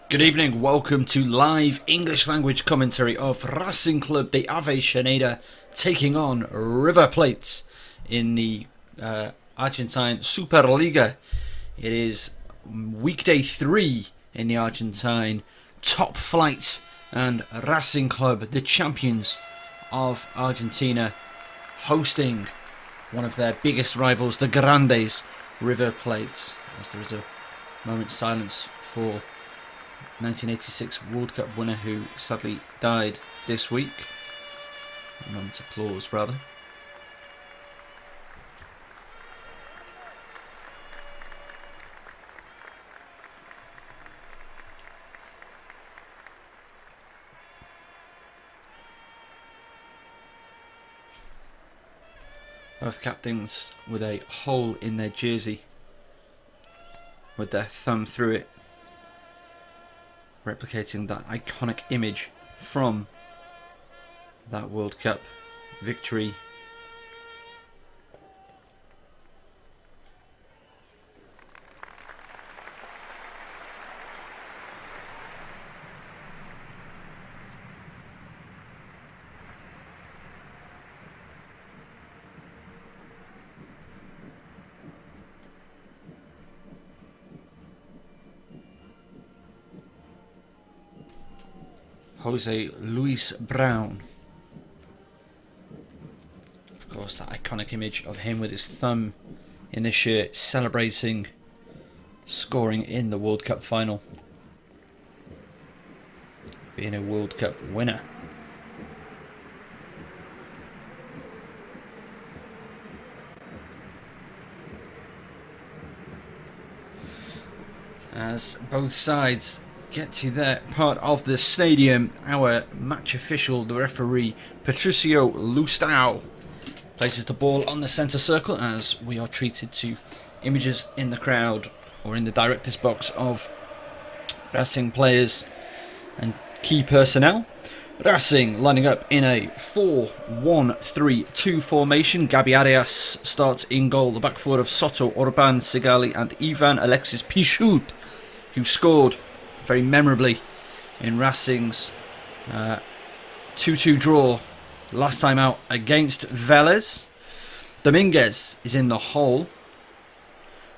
Good evening, welcome to live English language commentary of Racing Club de Avellaneda taking on River Plate in the Argentine Superliga. It is weekday 3 in the Argentine top flight, and Racing Club, the champions of Argentina, hosting one of their biggest rivals, the Grandes, River Plate, as there is a moment's silence for 1986 World Cup winner who sadly died this week. A moment's applause, rather. Both captains with a hole in their jersey with their thumb through it, replicating that iconic image from that World Cup victory. Jose Luis Brown. Of course, that iconic image of him with his thumb in the shirt celebrating scoring in the World Cup final, being a World Cup winner. As both sides get to that part of the stadium, our match official, the referee Patricio Lustau, places the ball on the centre circle as we are treated to images in the crowd or in the director's box of Racing players and key personnel. Racing lining up in a 4-1-3-2 formation. Gabi Arias starts in goal. The back four of Soto, Orban, Sigali and Ivan Alexis Pichut, who scored very memorably in Racing's 2-2 draw last time out against Vélez. Dominguez is in the hole.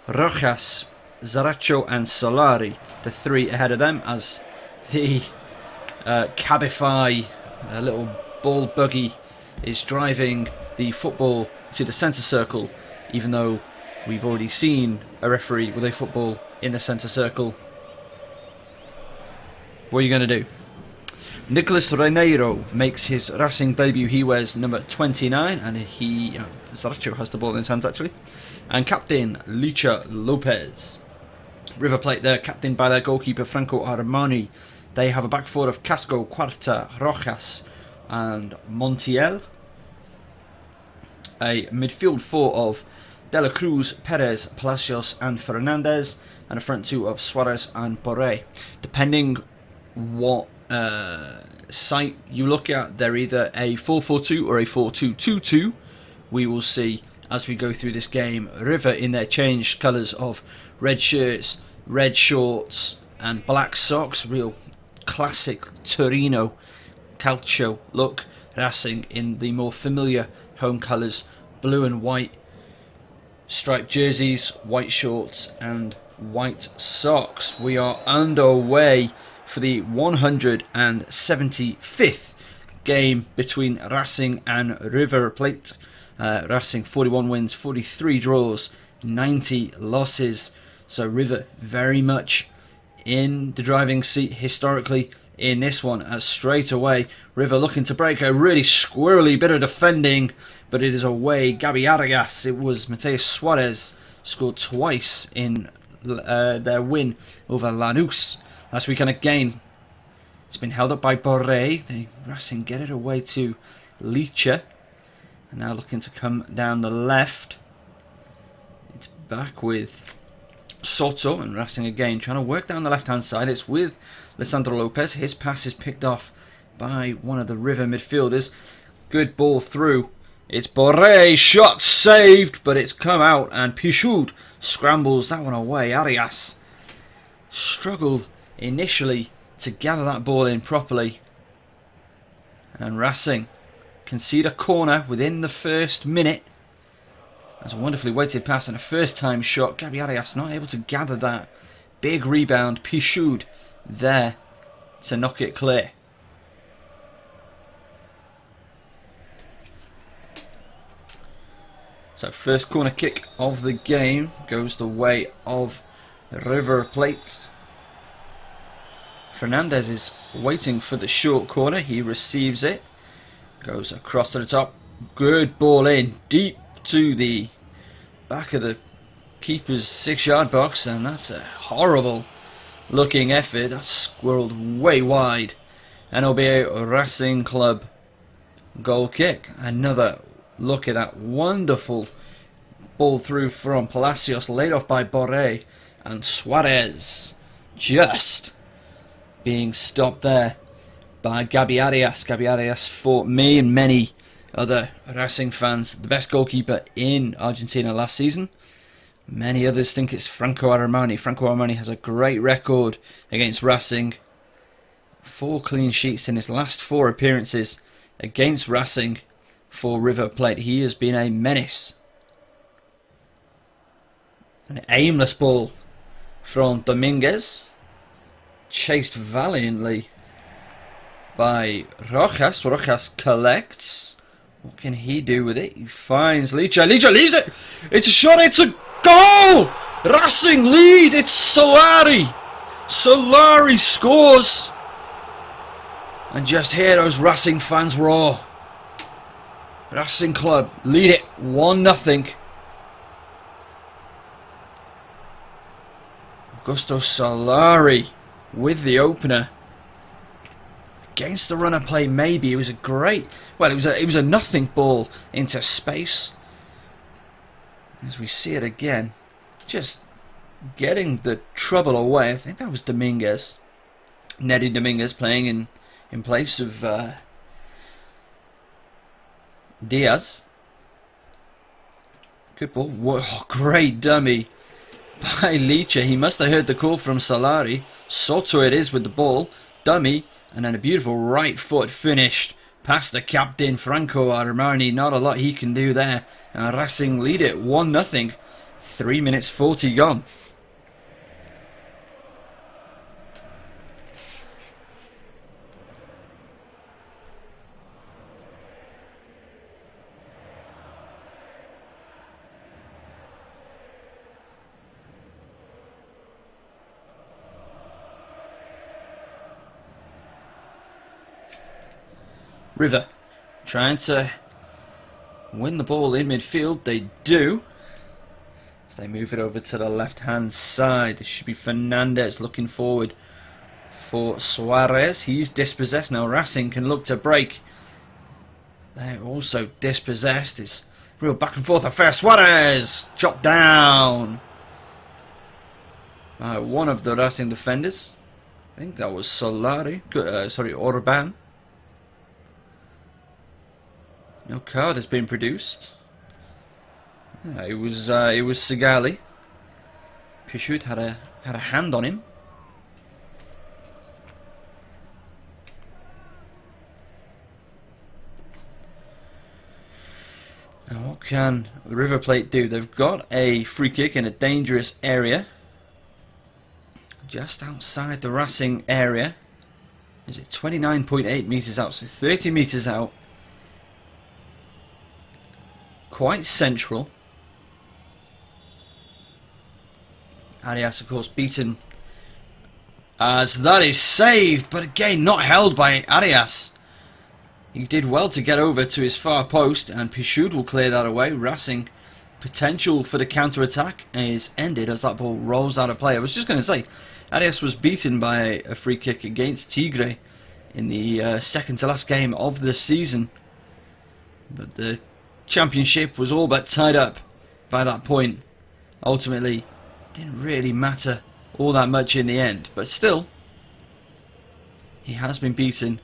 Rojas, Zaracho and Solari, the three ahead of them, as the Cabify little ball buggy is driving the football to the centre circle, even though we've already seen a referee with a football in the centre circle. What are you going to do? Nicolas Reneiro makes his Racing debut. He wears number 29, and Zaracho has the ball in his hands actually. And captain Licha Lopez. River Plate there, captained by their goalkeeper Franco Armani. They have a back four of Casco, Cuarta, Rojas and Montiel. A midfield four of De La Cruz, Perez, Palacios and Fernandez. And a front two of Suarez and Borré. Depending what site you look at, they're either a 4-4-2 or a 4-2-2-2. We will see as we go through this game. River in their changed colours of red shirts, red shorts and black socks. Real classic Torino calcio look. Racing in the more familiar home colours, blue and white striped jerseys, white shorts and white socks. We are underway for the 175th game between Racing and River Plate. Racing 41 wins, 43 draws, 90 losses. So River very much in the driving seat historically in this one, as straight away River looking to break a really squirrely bit of defending, but it is away. Gabi Arias, it was Mateus Suarez, scored twice in their win over Lanús last weekend. Again, it's been held up by Borré. The Racing get it away to Licha. And now looking to come down the left. It's back with Soto, and Racing again trying to work down the left hand side. It's with Lisandro Lopez. His pass is picked off by one of the River midfielders. Good ball through. It's Borré, shot saved, but it's come out, and Pichut scrambles that one away. Arias struggled initially to gather that ball in properly. And Racing concede a corner within the first minute. That's a wonderfully weighted pass and a first time shot. Gabi Arias not able to gather that. Big rebound. Pichoud there to knock it clear. So first corner kick of the game goes the way of River Plate. Fernandez is waiting for the short corner. He receives it. Goes across to the top. Good ball in. Deep to the back of the keeper's 6-yard box. And that's a horrible looking effort. That's squirreled way wide. And it'll be a Racing Club goal kick. Another look at that wonderful ball through from Palacios, laid off by Borré, and Suarez just being stopped there by Gabi Arias. Gabi Arias, for me and many other Racing fans, the best goalkeeper in Argentina last season. Many others think it's Franco Armani. Franco Armani has a great record against Racing. 4 clean sheets in his last 4 appearances against Racing for River Plate. He has been a menace. An aimless ball from Dominguez, chased valiantly by Rojas. Rojas collects. What can he do with it? He finds Licha. Licha leaves it. It's a shot. It's a goal. Racing lead. It's Solari. Solari scores. And just hear those Racing fans roar. Racing Club lead it 1-0. Augusto Solari with the opener. Against the run of play, maybe. It was a great... Well, it was a nothing ball into space. As we see it again. Just getting the trouble away. I think that was Dominguez. Neddy Dominguez playing in place of... Diaz. Good ball. Whoa, great dummy by Licha. He must have heard the call from Solari. Soto it is with the ball. Dummy. And then a beautiful right foot finished past the captain, Franco Armani. Not a lot he can do there. And Racing lead it 1-0. 3 minutes 40 gone. River trying to win the ball in midfield. They do. As they move it over to the left-hand side. This should be Fernandez looking forward for Suarez. He's dispossessed. Now Racing can look to break. They're also dispossessed. It's real back and forth affair. Suarez chopped down by one of the Racing defenders. I think that was Solari. Orban. No card has been produced. It was Sigali. Pichoud had a hand on him. Now what can River Plate do? They've got a free kick in a dangerous area. Just outside the Racing area. Is it 29.8 metres out? So 30 metres out. Quite central. Arias, of course, beaten as that is saved, but again not held by Arias. He did well to get over to his far post, and Pichoud will clear that away. Racing potential for the counter-attack is ended as that ball rolls out of play. I was just going to say, Arias was beaten by a free kick against Tigre in the second to last game of the season, but the championship was all but tied up by that point. Ultimately, didn't really matter all that much in the end, but still, he has been beaten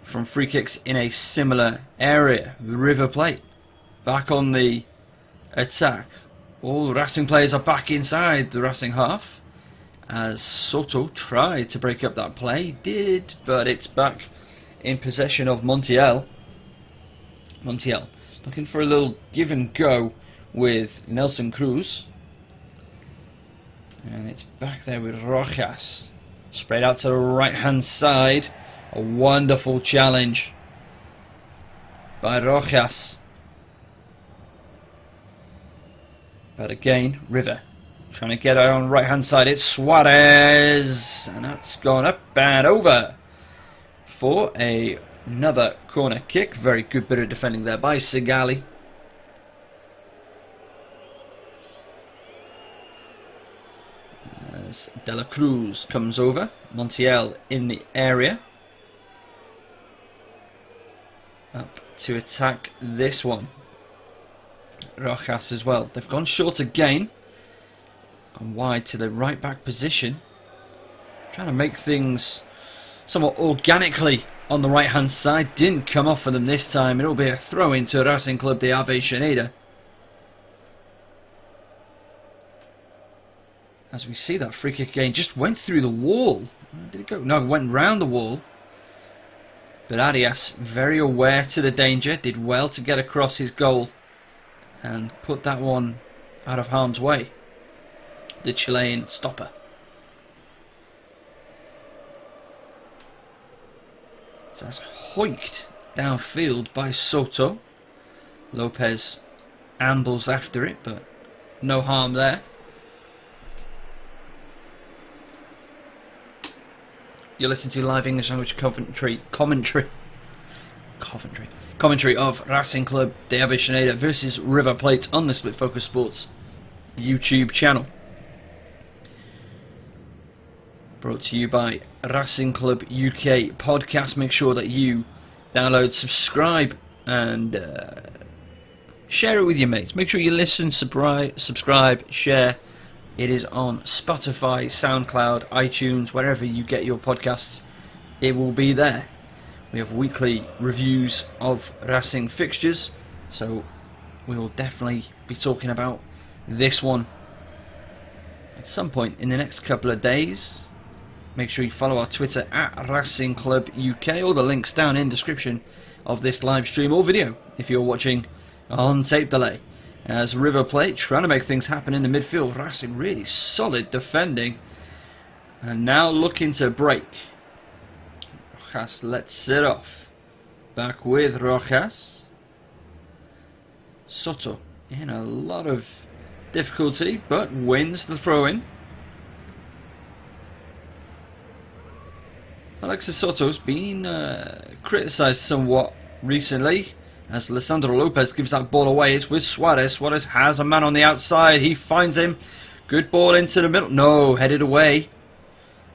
from free kicks in a similar area. River Plate back on the attack. All Racing players are back inside the Racing half, as Soto tried to break up that play. Did, but it's back in possession of Montiel. Montiel looking for a little give and go with Nelson Cruz. And it's back there with Rojas. Spread out to the right hand side. A wonderful challenge by Rojas. But again, River trying to get it on the right hand side. It's Suarez. And that's gone up and over for another corner kick. Very good bit of defending there by Sigali. As De La Cruz comes over. Montiel in the area. Up to attack this one. Rojas as well. They've gone short again. Gone wide to the right back position. Trying to make things somewhat organically on the right hand side. Didn't come off for them this time. It'll be a throw into Racing Club de Avellaneda. As we see that free kick again, just went through the wall. Did it go? No, it went round the wall. But Arias, very aware to the danger, did well to get across his goal and put that one out of harm's way. The Chilean stopper. So that's hoiked downfield by Soto. Lopez ambles after it, but no harm there. You're listening to live English language commentary of Racing Club de Avellaneda versus River Plate on the Split Focus Sports YouTube channel. Brought to you by Racing Club UK podcast. Make sure that you download, subscribe, and share it with your mates. Make sure you listen, subscribe, share. It is on Spotify, SoundCloud, iTunes, wherever you get your podcasts. It will be there. We have weekly reviews of Racing fixtures, so we will definitely be talking about this one at some point in the next couple of days. Make sure you follow our Twitter at RacingClubUK. All the links down in the description of this live stream or video if you're watching on tape delay. As River Plate trying to make things happen in the midfield. Racing really solid defending. And now looking to break. Rojas lets it off. Back with Rojas. Soto in a lot of difficulty, but wins the throw-in. Alexis Soto's been criticised somewhat recently. As Lisandro Lopez gives that ball away, it's with Suarez. Suarez has a man on the outside. He finds him. Good ball into the middle. No, headed away.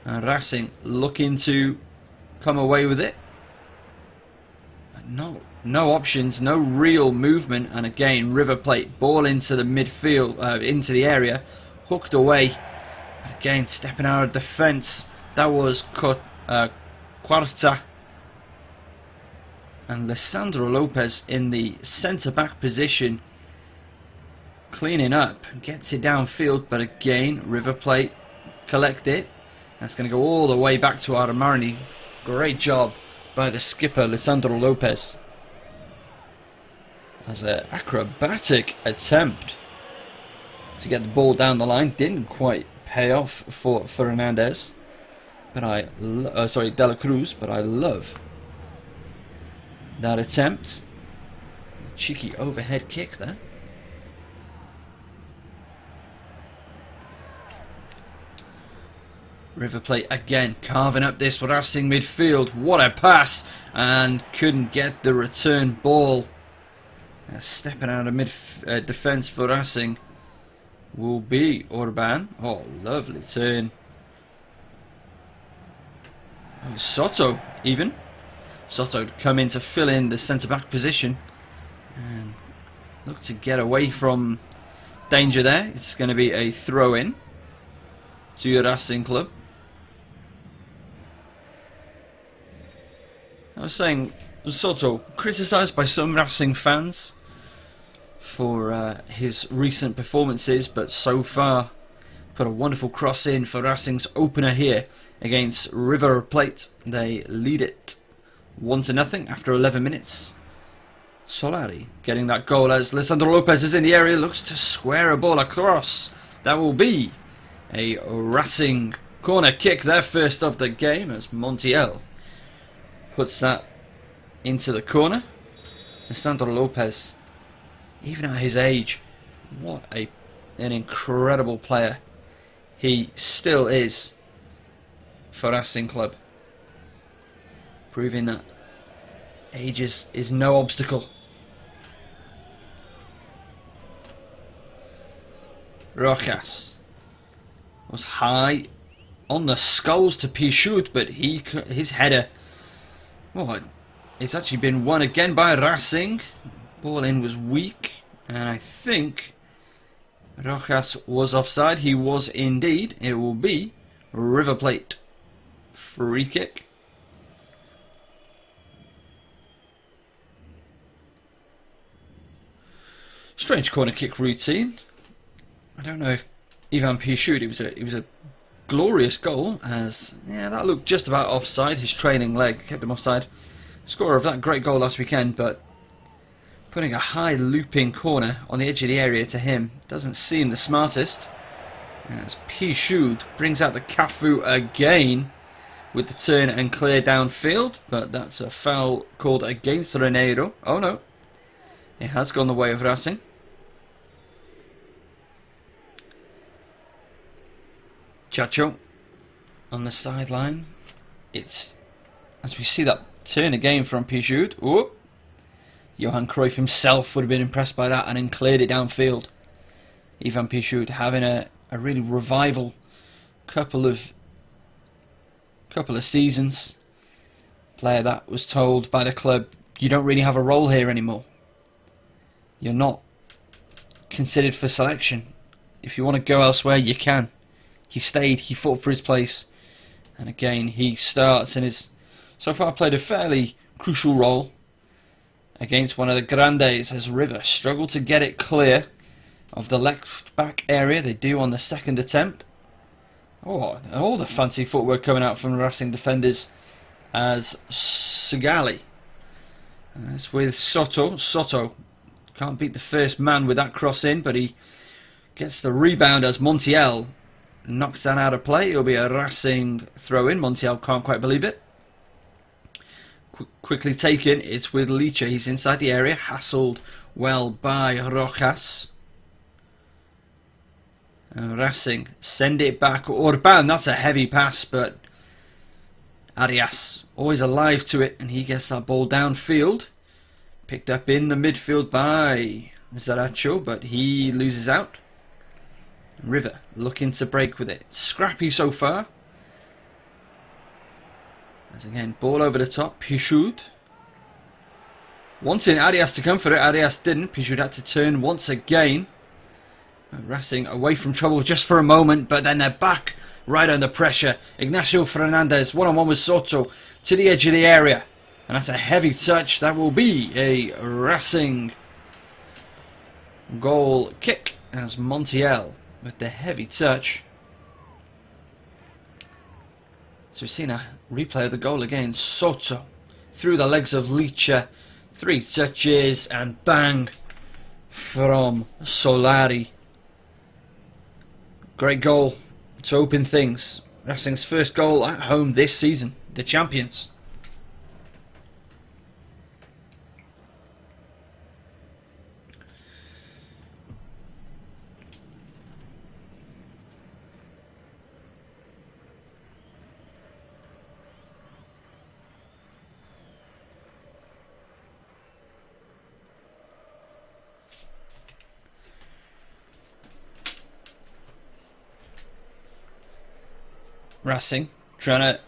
And Racing looking to come away with it. But no options, no real movement. And again, River Plate, ball into the midfield, into the area. Hooked away. But again, stepping out of defence. That was Quarta. And Lisandro Lopez in the centre-back position, cleaning up, gets it downfield, but again, River Plate collect it. That's going to go all the way back to Armani. Great job by the skipper, Lisandro Lopez. As an acrobatic attempt to get the ball down the line, didn't quite pay off for Fernandez, but De La Cruz, but I love that attempt. Cheeky overhead kick there. River Plate again carving up this Racing midfield. What a pass! And couldn't get the return ball. Stepping out of defence for Racing will be Orban. Oh, lovely turn. Soto even. Soto come in to fill in the centre-back position and look to get away from danger there. It's going to be a throw-in to your Racing Club. I was saying, Soto, criticised by some Racing fans for his recent performances, but so far Put a wonderful cross in for Racing's opener here against River Plate. They lead it 1-0 after 11 minutes. Solari getting that goal as Lisandro Lopez is in the area, looks to square a ball across. That will be a Racing corner kick, their first of the game, as Montiel puts that into the corner. Lisandro Lopez, even at his age, what an incredible player he still is for Racing Club, proving that age is no obstacle. Rojas was high on the skulls to Pichut, but his header, well, it's actually been won again by Racing. Ball in was weak, and I think Rojas was offside. He was indeed. It will be River Plate. Free kick. Strange corner kick routine. I don't know if Ivan Pichut, it was a glorious goal, as yeah, that looked just about offside. His trailing leg kept him offside. Scorer of that great goal last weekend, but putting a high looping corner on the edge of the area to him doesn't seem the smartest. As Pichut brings out the Cafu again with the turn and clear downfield, but that's a foul called against Reneiro. Oh no, it has gone the way of Racing. Chacho on the sideline. It's, as we see that turn again from Pichut. Oh, Johan Cruyff himself would have been impressed by that and then cleared it downfield. Ivan Pichut having a really revival couple of seasons. Player that was told by the club, you don't really have a role here anymore. You're not considered for selection. If you want to go elsewhere, you can. He stayed, he fought for his place, and again he starts and has so far played a fairly crucial role against one of the Grandes, as River struggle to get it clear of the left back area. They do on the second attempt. Oh, all the fancy footwork coming out from Racing defenders as Sigali. That's with Soto. Soto can't beat the first man with that cross in, but he gets the rebound as Montiel knocks that out of play. It'll be a Racing throw in. Montiel can't quite believe it. Quickly taken. It's with Licha. He's inside the area, hassled well by Rojas. Racing send it back. Orban, that's a heavy pass, but Arias always alive to it, and he gets that ball downfield. Picked up in the midfield by Zaracho, but he loses out. River looking to break with it. Scrappy so far. As again, ball over the top. Pichut wanting Arias to come for it. Arias didn't. Pichut had to turn once again. Racing away from trouble just for a moment, but then they're back right under pressure. Ignacio Fernandez one-on-one with Soto to the edge of the area, and that's a heavy touch. That will be a Racing goal kick as Montiel with the heavy touch. So we've seen a replay of the goal again. Soto through the legs of Licha. 3 touches and bang from Solari. Great goal to open things. Racing's first goal at home this season. The champions. Racing trying to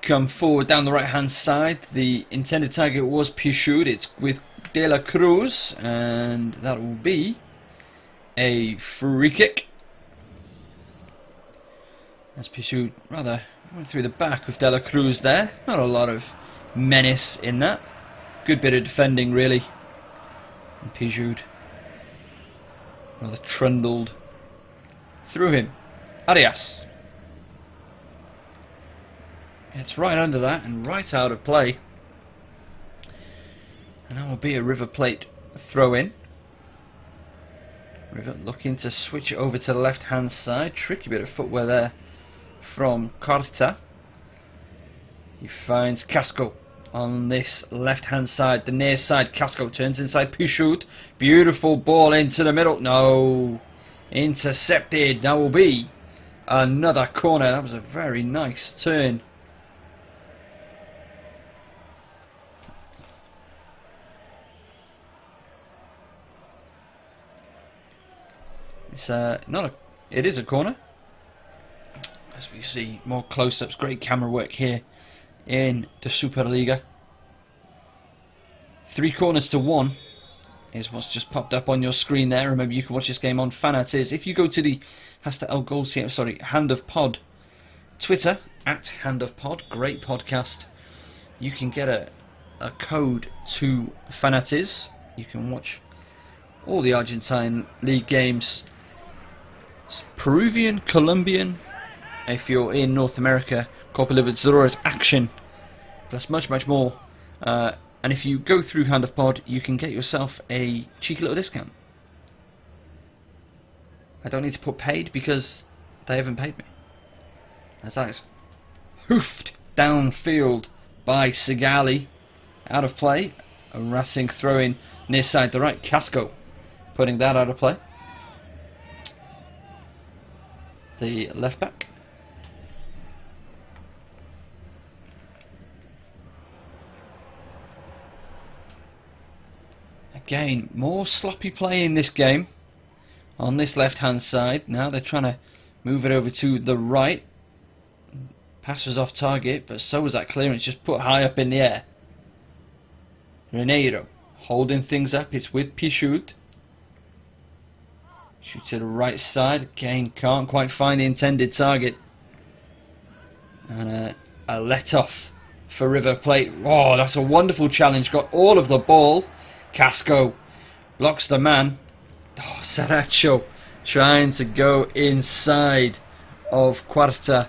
come forward down the right hand side. The intended target was Pichut. It's with De La Cruz, and that will be a free kick as Pichut rather went through the back of De La Cruz there. Not a lot of menace in that. Good bit of defending really, and Pichut rather trundled through him. Arias. It's right under that and right out of play. And that will be a River Plate throw in. River looking to switch it over to the left hand side. Tricky bit of footwear there from Carta. He finds Casco on this left hand side, the near side. Casco turns inside Pichut. Beautiful ball into the middle. No. Intercepted. That will be another corner. That was a very nice turn. It's not a. It is a corner. As we see more close-ups, great camera work here in the Superliga. 3 corners to 1 is what's just popped up on your screen there. Remember, you can watch this game on Fanatiz. If you go to the Hand of Pod Twitter at Hand of Pod, great podcast. You can get a code to Fanatiz. You can watch all the Argentine league games. Peruvian, Colombian, if you're in North America, Copa Libertadores action, plus much more. And if you go through Hand of Pod, you can get yourself a cheeky little discount. I don't need to put paid because they haven't paid me. As that is hoofed downfield by Sigali, out of play. A Racing throw-in near side the right. Casco putting that out of play. The left back. Again, more sloppy play in this game on this left hand side. Now they're trying to move it over to the right. Pass was off target, but so was that clearance, just put high up in the air. Reneiro holding things up. It's with Pichut. Shoot to the right side. Again, can't quite find the intended target. And a let off for River Plate. Oh, that's a wonderful challenge. Got all of the ball. Casco blocks the man. Oh, Saracho trying to go inside of Quarta.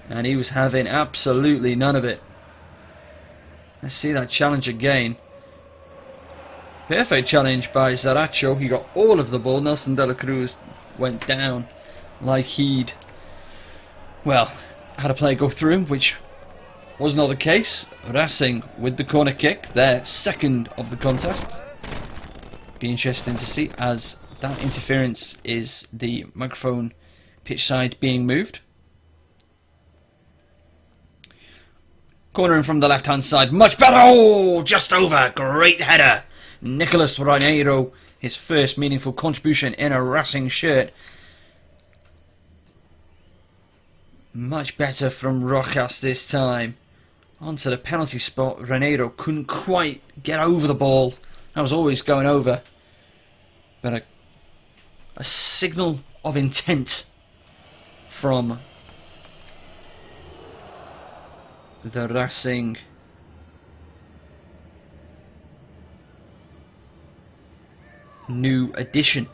And he was having absolutely none of it. Let's see that challenge again. Perfect challenge by Saracho. He got all of the ball. Nelson de la Cruz went down like he'd, well, had a player go through him, which was not the case. Racing with the corner kick, their second of the contest. Be interesting to see as that interference is the microphone pitch side being moved. Cornering from the left hand side, much better. Oh, just over. Great header. Nicolas Reneiro, his first meaningful contribution in a Racing shirt. Much better from Rojas this time. Onto the penalty spot. Reneiro couldn't quite get over the ball. That was always going over. But a signal of intent from the Racing new addition.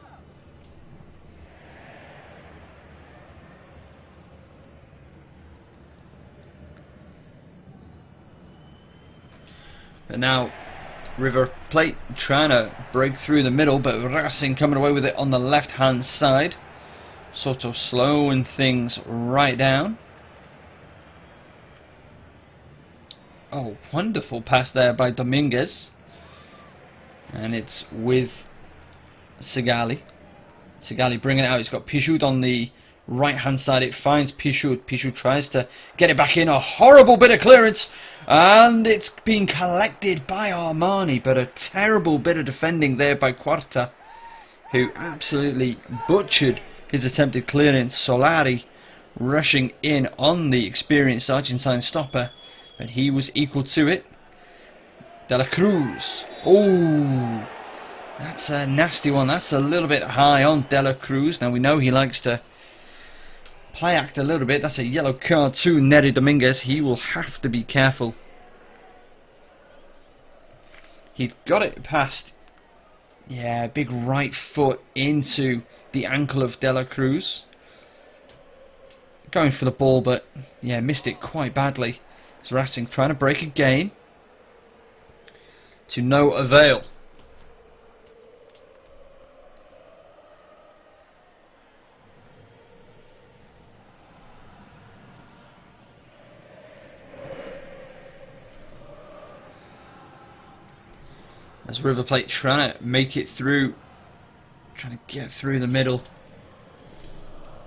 But now River Plate trying to break through the middle, but Racing coming away with it on the left hand side, sort of slowing things right down. Oh, wonderful pass there by Dominguez. And it's with Sigali. Sigali bringing it out. He's got Pichut on the right hand side. It finds Pichut. Pichut tries to get it back in. A horrible bit of clearance. And it's being collected by Armani. But a terrible bit of defending there by Quarta, who absolutely butchered his attempted clearance. Solari rushing in on the experienced Argentine stopper. But he was equal to it. De La Cruz. Oh, that's a nasty one. That's a little bit high on De La Cruz. Now we know he likes to play act a little bit. That's a yellow card to Nery Dominguez. He will have to be careful. He got it past, yeah, big right foot into the ankle of De La Cruz. going for the ball, but yeah, missed it quite badly. As Racing trying to break again, to no avail. As River Plate trying to make it through, trying to get through the middle.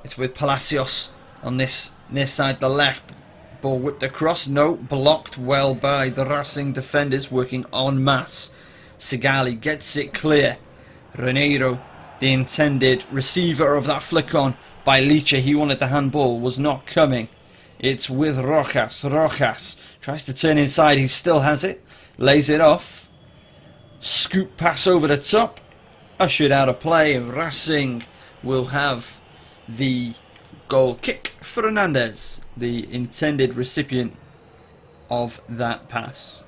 It's with Palacios on this near side, the left. Ball whipped across, no, blocked well by the Racing defenders working en masse. Sigali gets it clear. Reneiro, the intended receiver of that flick on by Licha. He wanted the handball, was not coming. It's with Rojas. Rojas tries to turn inside, he still has it. Lays it off. Scoop pass over the top, ushered out of play. Racing will have the goal kick. Fernandez, the intended recipient of that pass.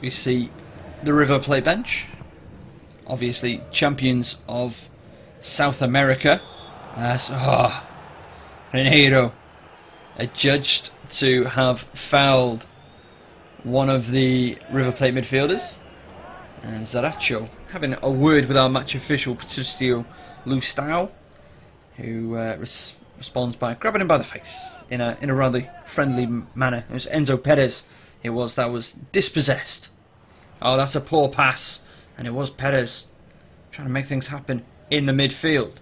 We see the River Plate bench, obviously champions of South America, as Reneiro adjudged to have fouled one of the River Plate midfielders, and Zaracho having a word with our match official Patricio Lustau, who responds by grabbing him by the face in a rather friendly manner. It was Enzo Perez. That was dispossessed. Oh, that's a poor pass. And it was Perez trying to make things happen in the midfield.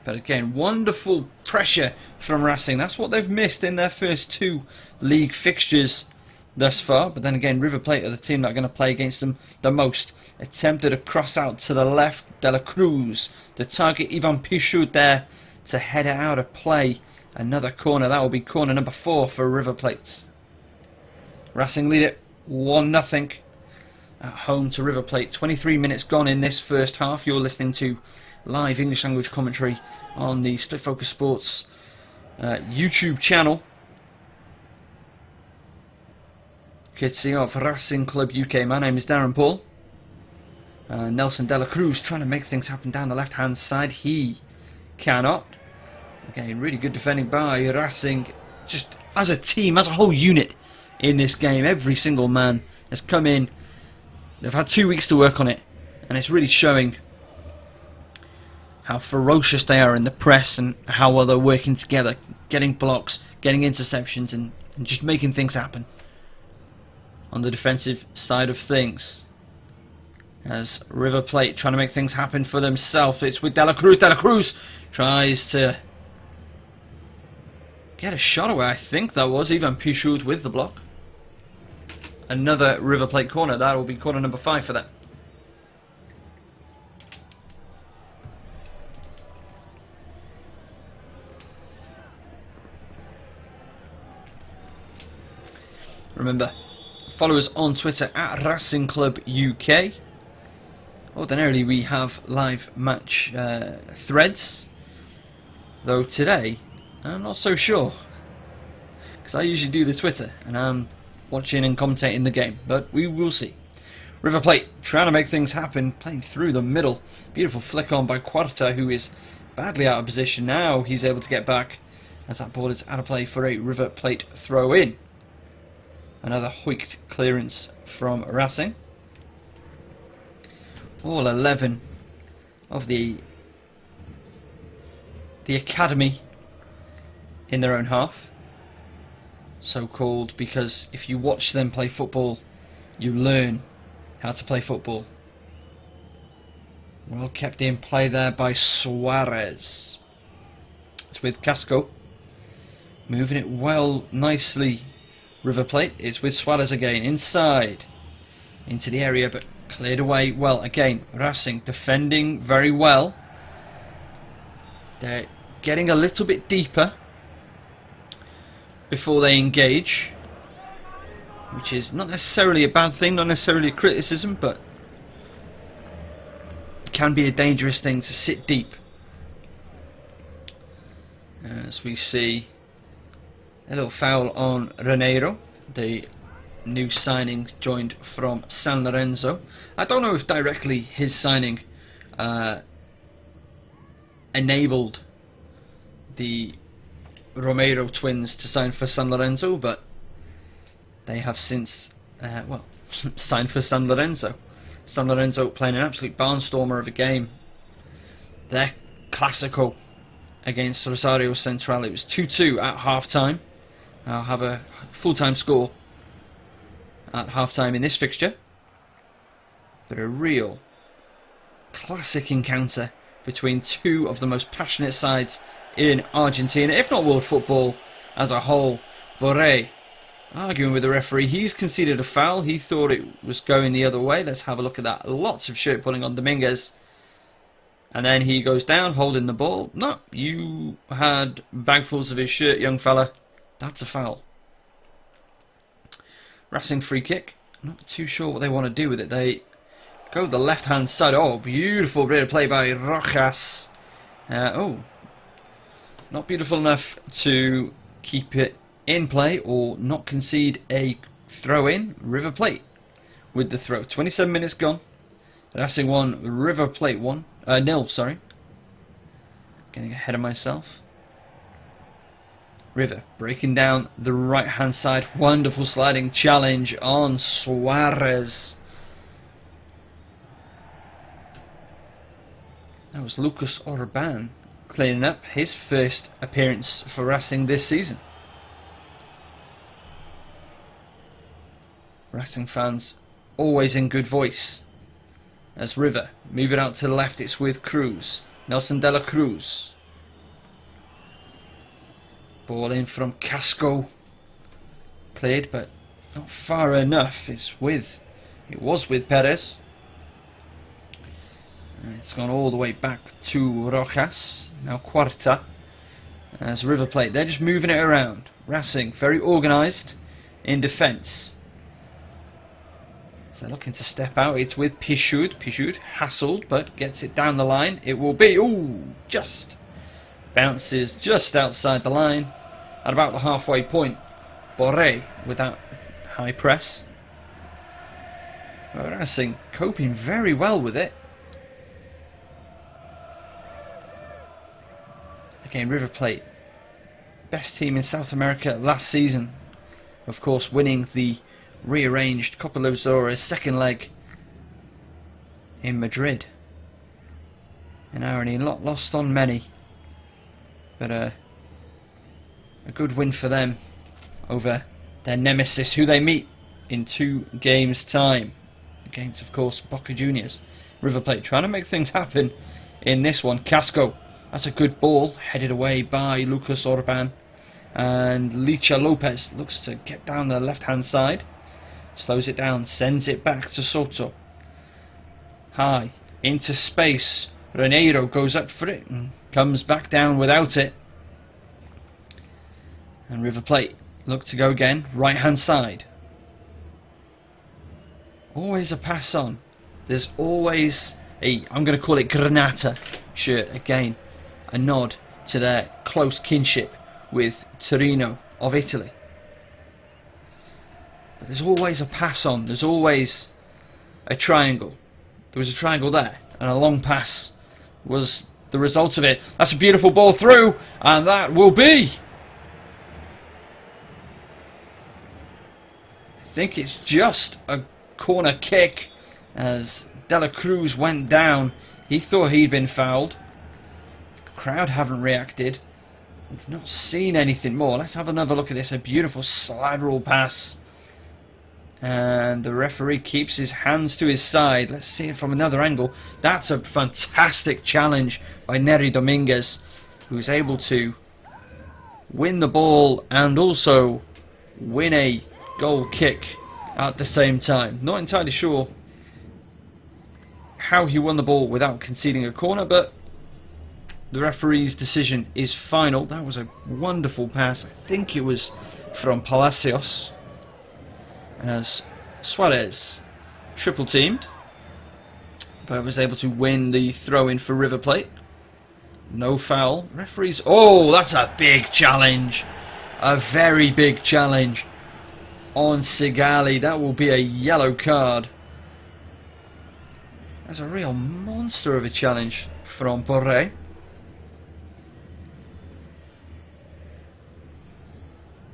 But again, wonderful pressure from Racing. That's what they've missed in their first two league fixtures thus far. But then again, River Plate are the team that are going to play against them the most. Attempted a cross out to the left. De La Cruz. The target, Ivan Pichut there to head it out of play. Another corner. That will be corner number 4 for River Plate. Racing lead it 1-0 at home to River Plate. 23 minutes gone in this first half. You're listening to live English language commentary on the Split Focus Sports YouTube channel. Courtesy of Racing Club UK. My name is Darren Paul. Nelson De La Cruz trying to make things happen down the left hand side. He cannot. Again, really good defending by Racing. Just as a team, as a whole unit. In this game, every single man has come in. They've had 2 weeks to work on it, and it's really showing how ferocious they are in the press and how well they're working together, getting blocks, getting interceptions, and just making things happen on the defensive side of things. As River Plate trying to make things happen for themselves, it's with De La Cruz. De La Cruz tries to get a shot away. I think that was Ivan Pichut with the block. Another River Plate corner. That will be corner number 5 for them. Remember, follow us on Twitter at RacingClubUK. Ordinarily we have live match threads, though today I'm not so sure, because I usually do the Twitter and I'm watching and commentating the game, but we will see. River Plate trying to make things happen, playing through the middle. Beautiful flick on by Quarta, who is badly out of position. Now he's able to get back as that ball is out of play for a River Plate throw in. Another hoiked clearance from Racing. All 11 of the academy in their own half. So called because if you watch them play football, you learn how to play football. Well kept in play there by Suarez. It's with Casco. Moving it well, nicely. River Plate. It's with Suarez again. Inside. Into the area, but cleared away well. Again, Racing defending very well. They're getting a little bit deeper before they engage, which is not necessarily a bad thing, not necessarily a criticism, but it can be a dangerous thing to sit deep as we see a little foul on Raniero, the new signing joined from San Lorenzo. I don't know if directly his signing enabled the Romero twins to sign for San Lorenzo, but they have since, signed for San Lorenzo. San Lorenzo playing an absolute barnstormer of a game. Their Classico against Rosario Central. It was 2-2 at half-time. I'll have a full-time score at half-time in this fixture. But a real classic encounter between two of the most passionate sides in Argentina, if not world football as a whole. Borré arguing with the referee. He's conceded a foul. He thought it was going the other way. Let's have a look at that. Lots of shirt pulling on Dominguez. And then he goes down holding the ball. No, you had bagfuls of his shirt, young fella. That's a foul. Racing free kick. Not too sure what they want to do with it. They go the left-hand side. Oh, beautiful bit of play by Rojas. Not beautiful enough to keep it in play or not concede a throw-in. River Plate with the throw. 27 minutes gone. Racing 1, River Plate 0, sorry. Getting ahead of myself. River breaking down the right-hand side. Wonderful sliding challenge on Suarez. That was Lucas Orban cleaning up his first appearance for Racing this season. Racing fans always in good voice. As River move it out to the left, it's with Cruz. Nelson de la Cruz. Ball in from Casco. Played, but not far enough. It was with Perez. It's gone all the way back to Rojas. Now Cuarta. As River Plate, they're just moving it around. Racing, very organised in defence. So looking to step out. It's with Pichud. Pichud hassled, but gets it down the line. It will be, just bounces just outside the line at about the halfway point. Borré with that high press. Racing coping very well with it. Again, River Plate, best team in South America last season. Of course, winning the rearranged Copa Libertadores second leg in Madrid. An irony, lost on many, but a good win for them over their nemesis, who they meet in 2 games' time against, of course, Boca Juniors. River Plate trying to make things happen in this one. Casco, that's a good ball, headed away by Lucas Orban, and Licha Lopez looks to get down the left-hand side. Slows it down, sends it back to Soto. High, into space. Raniero goes up for it and comes back down without it. And River Plate look to go again, right hand side. Always a pass on. There's always I'm going to call it Granata shirt again. A nod to their close kinship with Torino of Italy. But there's always a pass on. There's always a triangle. There was a triangle there, and a long pass was the result of it. That's a beautiful ball through, and that will be, I think it's just a corner kick, as De La Cruz went down. He thought he'd been fouled. The crowd haven't reacted. We've not seen anything more. Let's have another look at this. A beautiful slide rule pass. And the referee keeps his hands to his side. Let's see it from another angle. That's a fantastic challenge by Nery Dominguez, who's able to win the ball and also win a goal kick at the same time. Not entirely sure how he won the ball without conceding a corner, but the referee's decision is final. That was a wonderful pass. I think it was from Palacios. As Suarez triple teamed, but was able to win the throw in for River Plate. No foul. Referees. Oh, that's a big challenge. A very big challenge on Sigali. That will be a yellow card. That's a real monster of a challenge from Borré.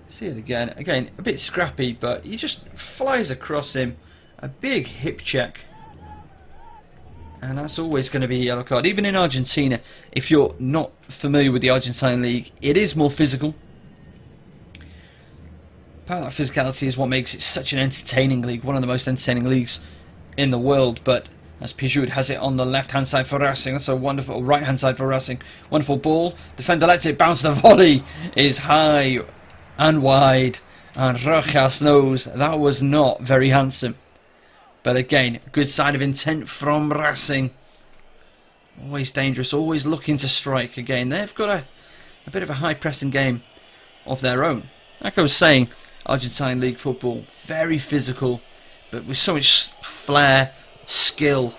See it again. Again, a bit scrappy, but he just flies across him. A big hip check. And that's always going to be a yellow card. Even in Argentina, if you're not familiar with the Argentine league, it is more physical. Part of that physicality is what makes it such an entertaining league. One of the most entertaining leagues in the world. But as Pijoud has it on the left-hand side for Racing. That's a wonderful right-hand side for Racing. Wonderful ball. Defender lets it bounce. The volley is high and wide. And Rojas knows that was not very handsome. But again, good sign of intent from Racing. Always dangerous, always looking to strike. Again, they've got a bit of a high-pressing game of their own. Like I was saying, Argentine league football, very physical, but with so much flair, skill,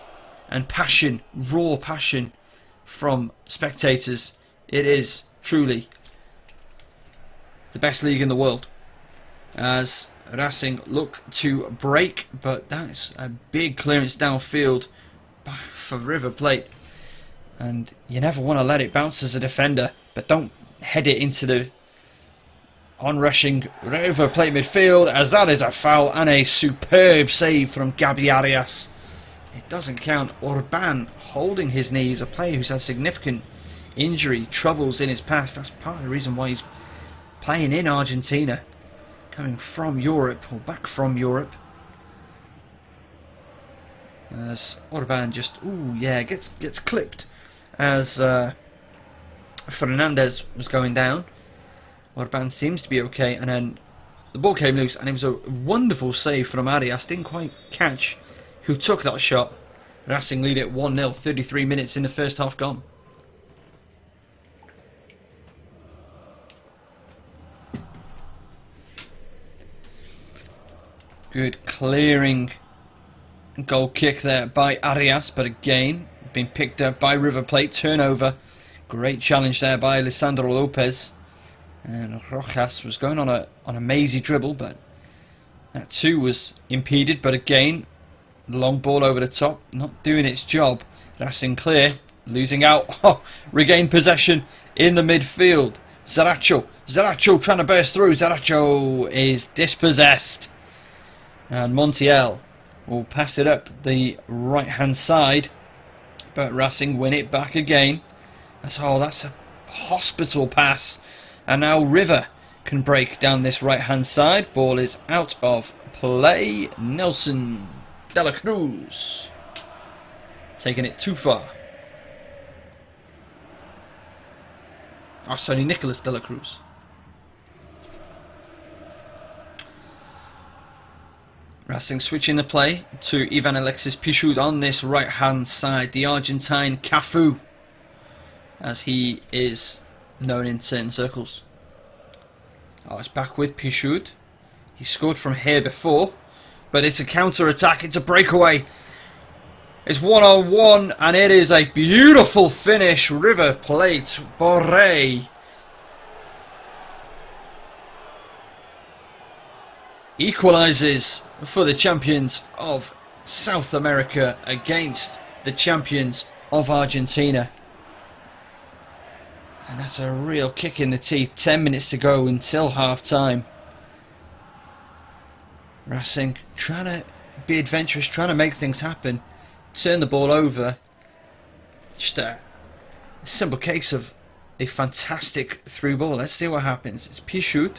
and passion, raw passion from spectators. It is truly the best league in the world. As Racing look to break, but that's a big clearance downfield for River Plate. And you never want to let it bounce as a defender, but don't head it into the onrushing River Plate midfield, as that is a foul and a superb save from Gabi Arias. It doesn't count. Orban holding his knees, a player who's had significant injury troubles in his past. That's part of the reason why he's playing in Argentina. Coming from Europe, or back from Europe. As Orban just, gets clipped as Fernandez was going down. Orban seems to be okay, and then the ball came loose, and it was a wonderful save from Arias. Didn't quite catch who took that shot. Racing lead it 1-0, 33 minutes in the first half gone. Good clearing goal kick there by Arias, but again, being picked up by River Plate. Turnover. Great challenge there by Lisandro Lopez. And Rojas was going on a mazy dribble, but that too was impeded. But again, the long ball over the top, not doing its job. Racing clear, losing out. Regained possession in the midfield. Zaracho trying to burst through. Zaracho is dispossessed. And Montiel will pass it up the right hand side, but Racing win it back again. That's a hospital pass. And now River can break down this right hand side. Ball is out of play. Nelson de la Cruz taking it too far. Sorry, Nicolas de la Cruz. Racing switching the play to Ivan Alexis Pijoud on this right hand side. The Argentine Cafu, as he is known in certain circles. It's back with Pijoud. He scored from here before, but it's a counter attack. It's a breakaway. It's 1-on-1, and it is a beautiful finish. River Plate, Borré equalises for the champions of South America against the champions of Argentina. And that's a real kick in the teeth. 10 minutes to go until half time. Racing trying to be adventurous, trying to make things happen. Turn the ball over. Just a simple case of a fantastic through ball. Let's see what happens. It's Pijoud.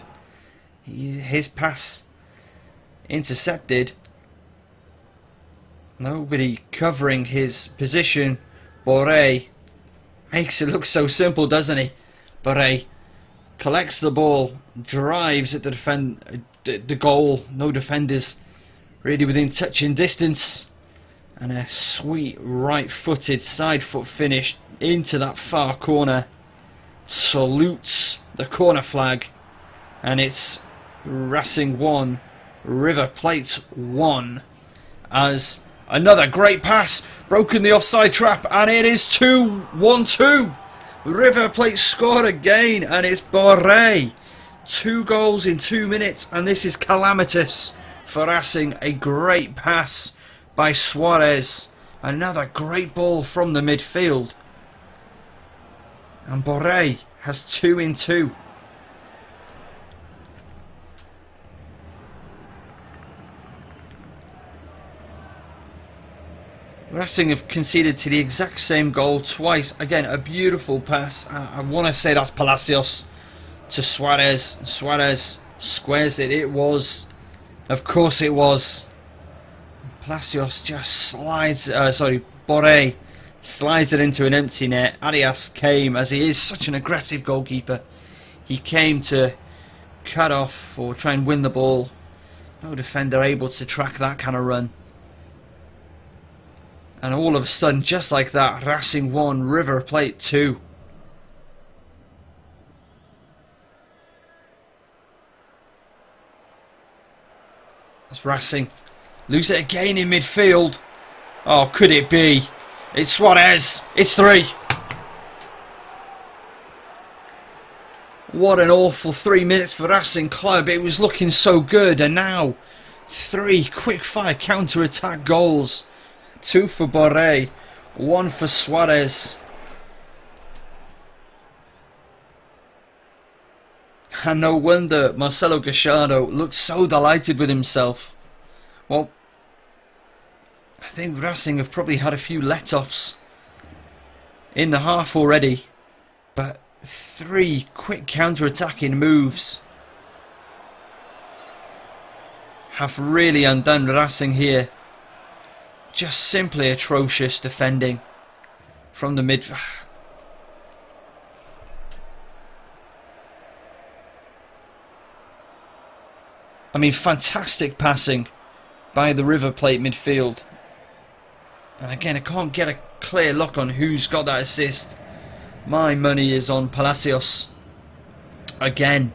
His pass intercepted. Nobody covering his position. Borré makes it look so simple, doesn't he? Borré collects the ball, drives at the goal. No defenders really within touching distance. And a sweet right-footed side foot finish into that far corner. Salutes the corner flag. And it's Racing 1, River Plate 1. As another great pass, broken the offside trap, and it is 2-1-2. River Plate score again, and it's Borré. 2 goals in 2 minutes, and this is calamitous for Racing. A great pass by Suarez. Another great ball from the midfield. And Borré has 2 in 2. Racing have conceded to the exact same goal twice. Again, a beautiful pass. I want to say that's Palacios to Suarez. Suarez squares it. It was. Of course it was. Palacios just slides. Borré slides it into an empty net. Arias came, as he is such an aggressive goalkeeper. He came to cut off or try and win the ball. No defender able to track that kind of run. And all of a sudden, just like that, Racing 1, River Plate 2. That's Racing. Lose it again in midfield. Oh, could it be? It's Suarez. It's 3. What an awful 3 minutes for Racing Club. It was looking so good. And now, 3 quick-fire counter-attack goals. 2 for Borré, 1 for Suarez. And no wonder Marcelo Gallardo looked so delighted with himself. Well, I think Racing have probably had a few let-offs in the half already. But 3 quick counter-attacking moves have really undone Racing here. Just simply atrocious defending from the mid. I mean, fantastic passing by the River Plate midfield. And again, I can't get a clear look on who's got that assist. My money is on Palacios. Again.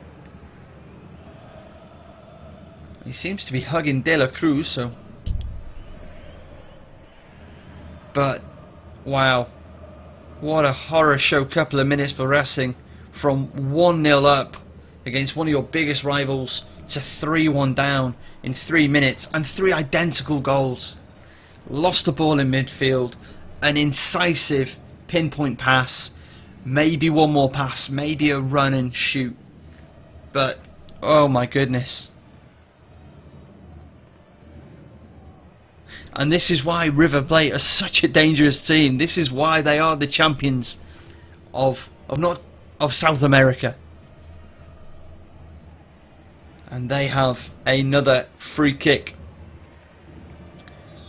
He seems to be hugging De La Cruz, so. But, wow, what a horror show couple of minutes for Racing. From 1-0 up against one of your biggest rivals to 3-1 down in 3 minutes. And 3 identical goals. Lost the ball in midfield. An incisive pinpoint pass. Maybe one more pass. Maybe a run and shoot. But, oh my goodness. And this is why River Plate are such a dangerous team. This is why they are the champions of South America. And they have another free kick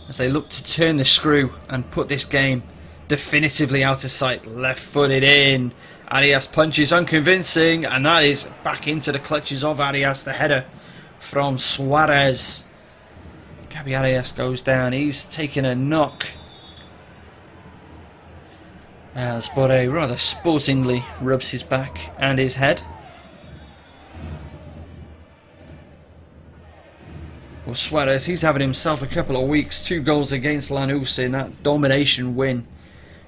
as they look to turn the screw and put this game definitively out of sight. Left-footed in. Arias punches, unconvincing, and that is back into the clutches of Arias. The header from Suarez. Gabi Arias goes down. He's taken a knock as Borré rather sportingly rubs his back and his head. Well, Suarez, he's having himself a couple of weeks. 2 goals against Lanús in that domination win.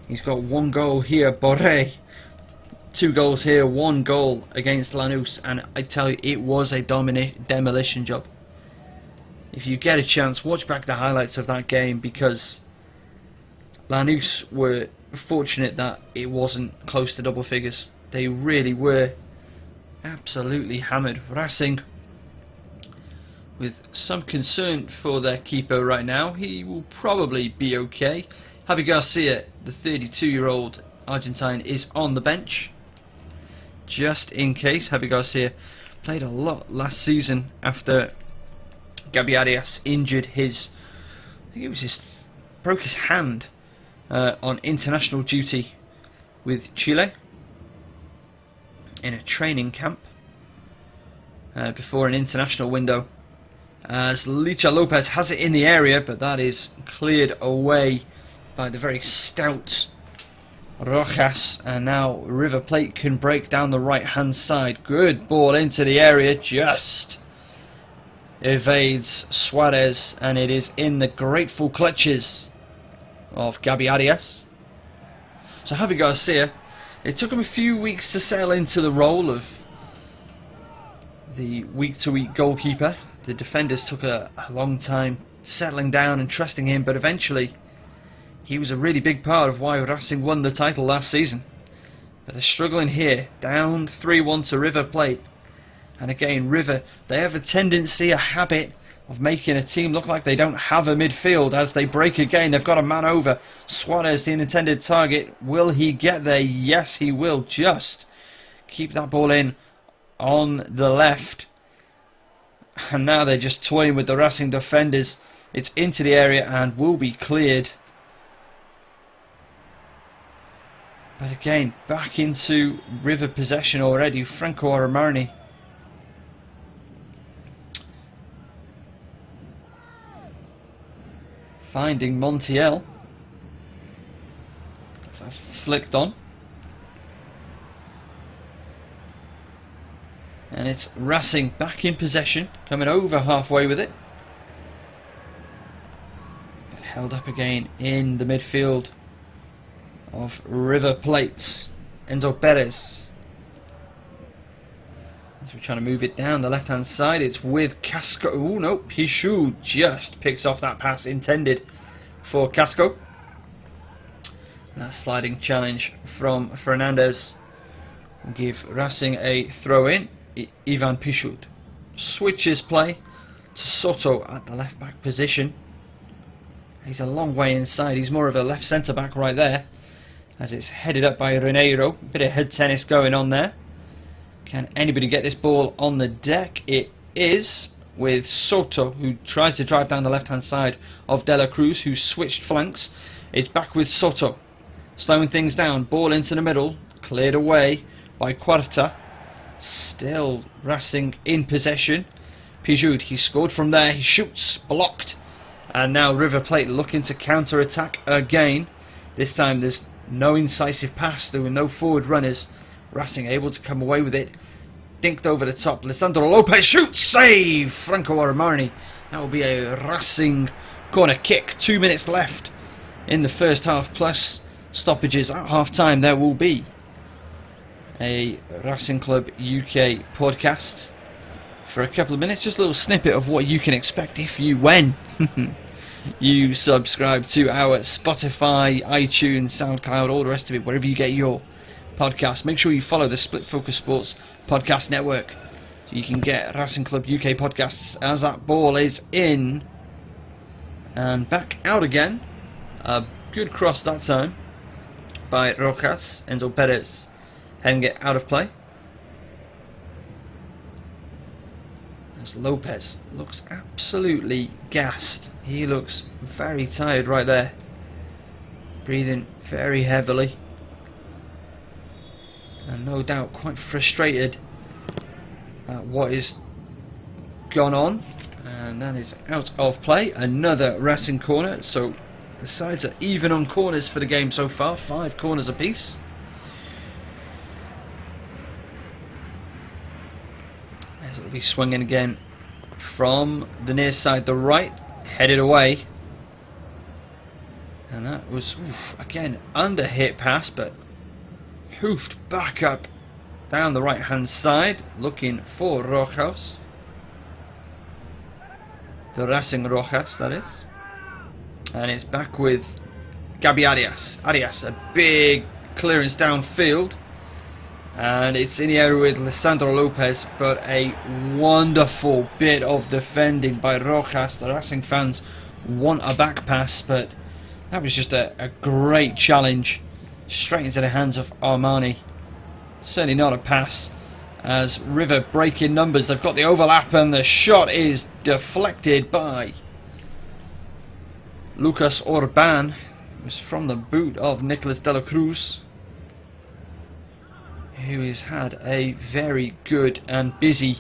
He's got 1 goal here. Borré, 2 goals here, 1 goal against Lanús, and I tell you, it was a demolition job. If you get a chance, watch back the highlights of that game, because Lanús were fortunate that it wasn't close to double figures. They really were absolutely hammered. Racing, with some concern for their keeper right now. He will probably be okay. Javi Garcia, the 32-year-old Argentine, is on the bench, just in case. Javi Garcia played a lot last season after Gabi Arias injured his, I think it was broke his hand on international duty with Chile in a training camp before an international window. As Licha Lopez has it in the area, but that is cleared away by the very stout Rojas, and now River Plate can break down the right hand side. Good ball into the area, just evades Suarez, and it is in the grateful clutches of Gabi Arias. So Javi Garcia It took him a few weeks to settle into the role of the week-to-week goalkeeper. The defenders took a long time settling down and trusting him, but eventually he was a really big part of why Racing won the title last season. But they're struggling here, down 3-1 to River Plate. And again, River, they have a tendency, a habit of making a team look like they don't have a midfield as they break again. They've got a man over. Suarez, the intended target. Will he get there? Yes, he will. Just keep that ball in on the left. And now they're just toying with the Racing defenders. It's into the area and will be cleared. But again, back into River possession already. Franco Armani. Finding Montiel. That's flicked on. And it's Racing back in possession. Coming over halfway with it. But held up again in the midfield of River Plate. Enzo Perez. As we're trying to move it down the left hand side, it's with Casco. Oh no, Pichou just picks off that pass intended for Casco. That sliding challenge from Fernandez will give Racing a throw in. Ivan Pichou switches play to Soto at the left back position. He's a long way inside, he's more of a left centre back right there. As it's headed up by Reneiro. Bit of head tennis going on there. Can anybody get this ball on the deck? It is with Soto, who tries to drive down the left hand side of De La Cruz, who switched flanks. It's back with Soto, slowing things down. Ball into the middle, cleared away by Quarta. Still Racing in possession. Pichou, he scored from there, he shoots, blocked. And now River Plate looking to counter attack again. This time there's no incisive pass, there were no forward runners. Racing able to come away with it. Dinked over the top. Lisandro Lopez shoots, save! Franco Armani. That will be a Racing corner kick. 2 minutes left in the first half, plus stoppages at half time. There will be a Racing Club UK podcast for a couple of minutes. Just a little snippet of what you can expect if you win. You subscribe to our Spotify, iTunes, SoundCloud, all the rest of it, wherever you get your podcast. Make sure you follow the Split Focus Sports podcast network so you can get Racing Club UK podcasts as that ball is in and back out again. A good cross that time by Rojas. Enzo Perez heading it out of play. As Lopez looks absolutely gassed. He looks very tired right there. Breathing very heavily. And no doubt quite frustrated at what is gone on. And that is out of play. Another Racing corner. So the sides are even on corners for the game so far. 5 corners apiece. As it will be swinging again from the near side, the right, headed away. And that was, again, under hit pass, but hoofed back up down the right hand side, looking for Rojas. The Racing Rojas, that is. And it's back with Gabi Arias. Arias, a big clearance downfield. And it's in the area with Lisandro Lopez, but a wonderful bit of defending by Rojas. The Racing fans want a back pass, but that was just a great challenge. Straight into the hands of Armani. Certainly not a pass. As River break in numbers, they've got the overlap and the shot is deflected by Lucas Orban. It was from the boot of Nicolas de la Cruz, who has had a very good and busy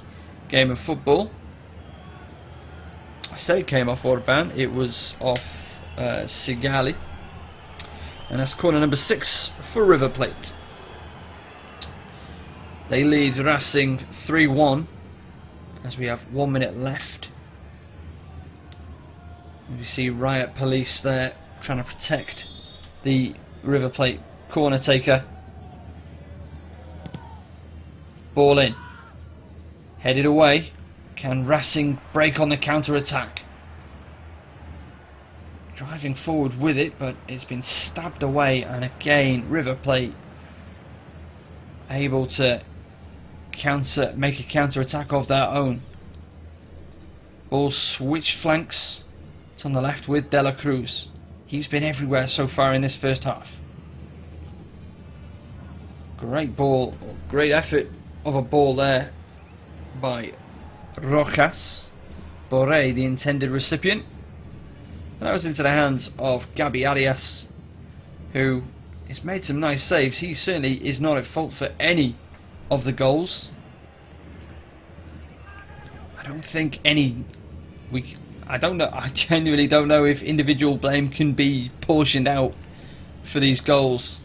game of football. I say it came off Orban, it was off Sigali. And that's corner number 6 for River Plate. They lead Racing 3-1 as we have 1 minute left. And we see riot police there trying to protect the River Plate corner taker. Ball in. Headed away. Can Racing break on the counter-attack? Driving forward with it, but it's been stabbed away, and again River Plate able to make a counter-attack of their own. Ball switched flanks. It's on the left with De La Cruz. He's been everywhere so far in this first half. Great ball, great effort of a ball there by Rojas. Borré, the intended recipient. And that was into the hands of Gabi Arias, who has made some nice saves. He certainly is not at fault for any of the goals. I don't think any... I don't know. I genuinely don't know if individual blame can be portioned out for these goals.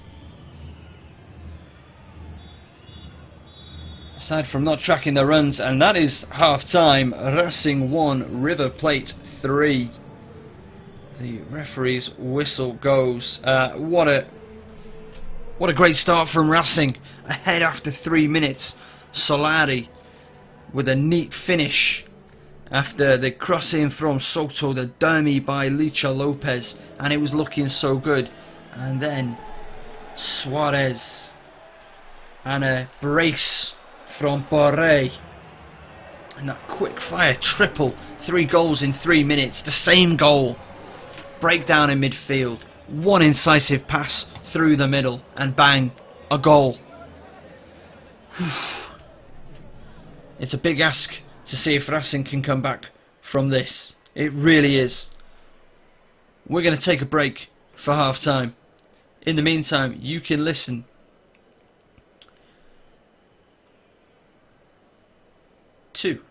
Aside from not tracking the runs, and that is half-time. Racing 1, River Plate 3. The referee's whistle goes. What a great start from Racing. Ahead after 3 minutes. Solari with a neat finish after the crossing from Soto, the dummy by Licha Lopez, and it was looking so good. And then Suarez and a brace from Borré. And that quick fire triple. 3 goals in 3 minutes. The same goal. Breakdown in midfield, one incisive pass through the middle, and bang, a goal. It's a big ask to see if Racing can come back from this. It really is. We're going to take a break for half time. In the meantime, you can listen to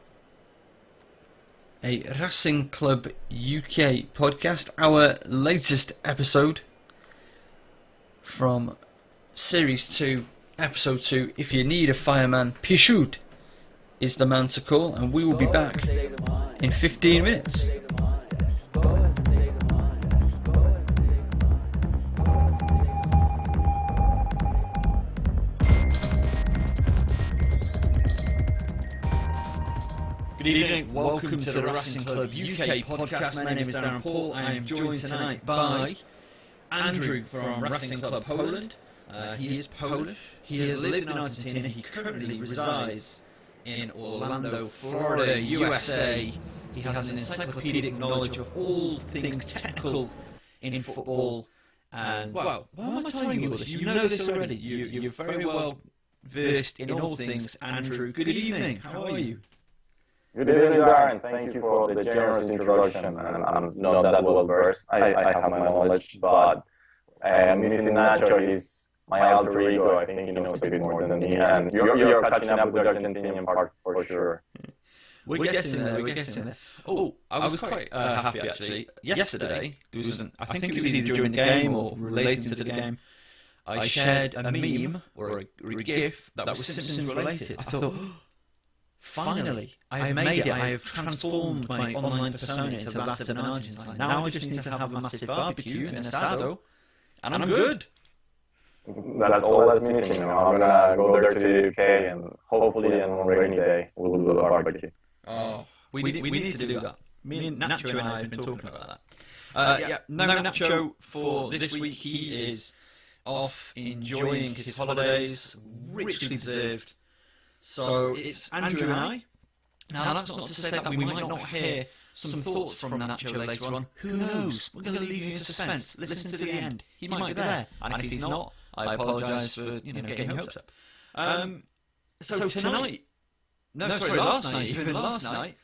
a Racing Club UK podcast, our latest episode from Series 2, Episode 2. If you need a fireman, Pichud is the man to call, and we will be back in 15 minutes. Good evening, welcome to the Racing Club UK podcast. My name is Darren Paul. I am joined tonight by Andrew from Racing Club Poland. He is Polish. He has lived in Argentina. He currently resides in Orlando, Florida, USA. He has an encyclopedic knowledge of all things technical in football. And, well, why am I telling you all this? You know this already. You're very well versed in all things. Andrew, good evening. How are you? Good evening, Darren. Thank you for the generous introduction. And I'm not that well versed. I have my knowledge, but missing Nacho is my alter ego. I think he knows a bit more than me. And you're catching up with the Argentinian part for sure. We're getting there. Oh, I was quite happy actually. Yesterday, there was I think it was either during the game or relating to the game, I shared a meme or a GIF that was Simpsons related. I thought, finally, I have made it. I have transformed my online persona into Latin and Argentine. Now I just need to have a massive barbecue and asado, and I'm good. That's all that's missing. I'm gonna go there to the UK, and hopefully on a rainy day we'll do a barbecue. Oh, we need to do that. Me and Nacho and I have been talking about that. No Nacho for this week. He is off enjoying his holidays, richly deserved. So it's Andrew and I. Now that's not to say that we might not hear some thoughts from Nacho later on. Who knows? We're going to leave you in suspense. Listen to the end. He might be there, and if he's not, I apologise for getting your hopes up. So tonight, last night,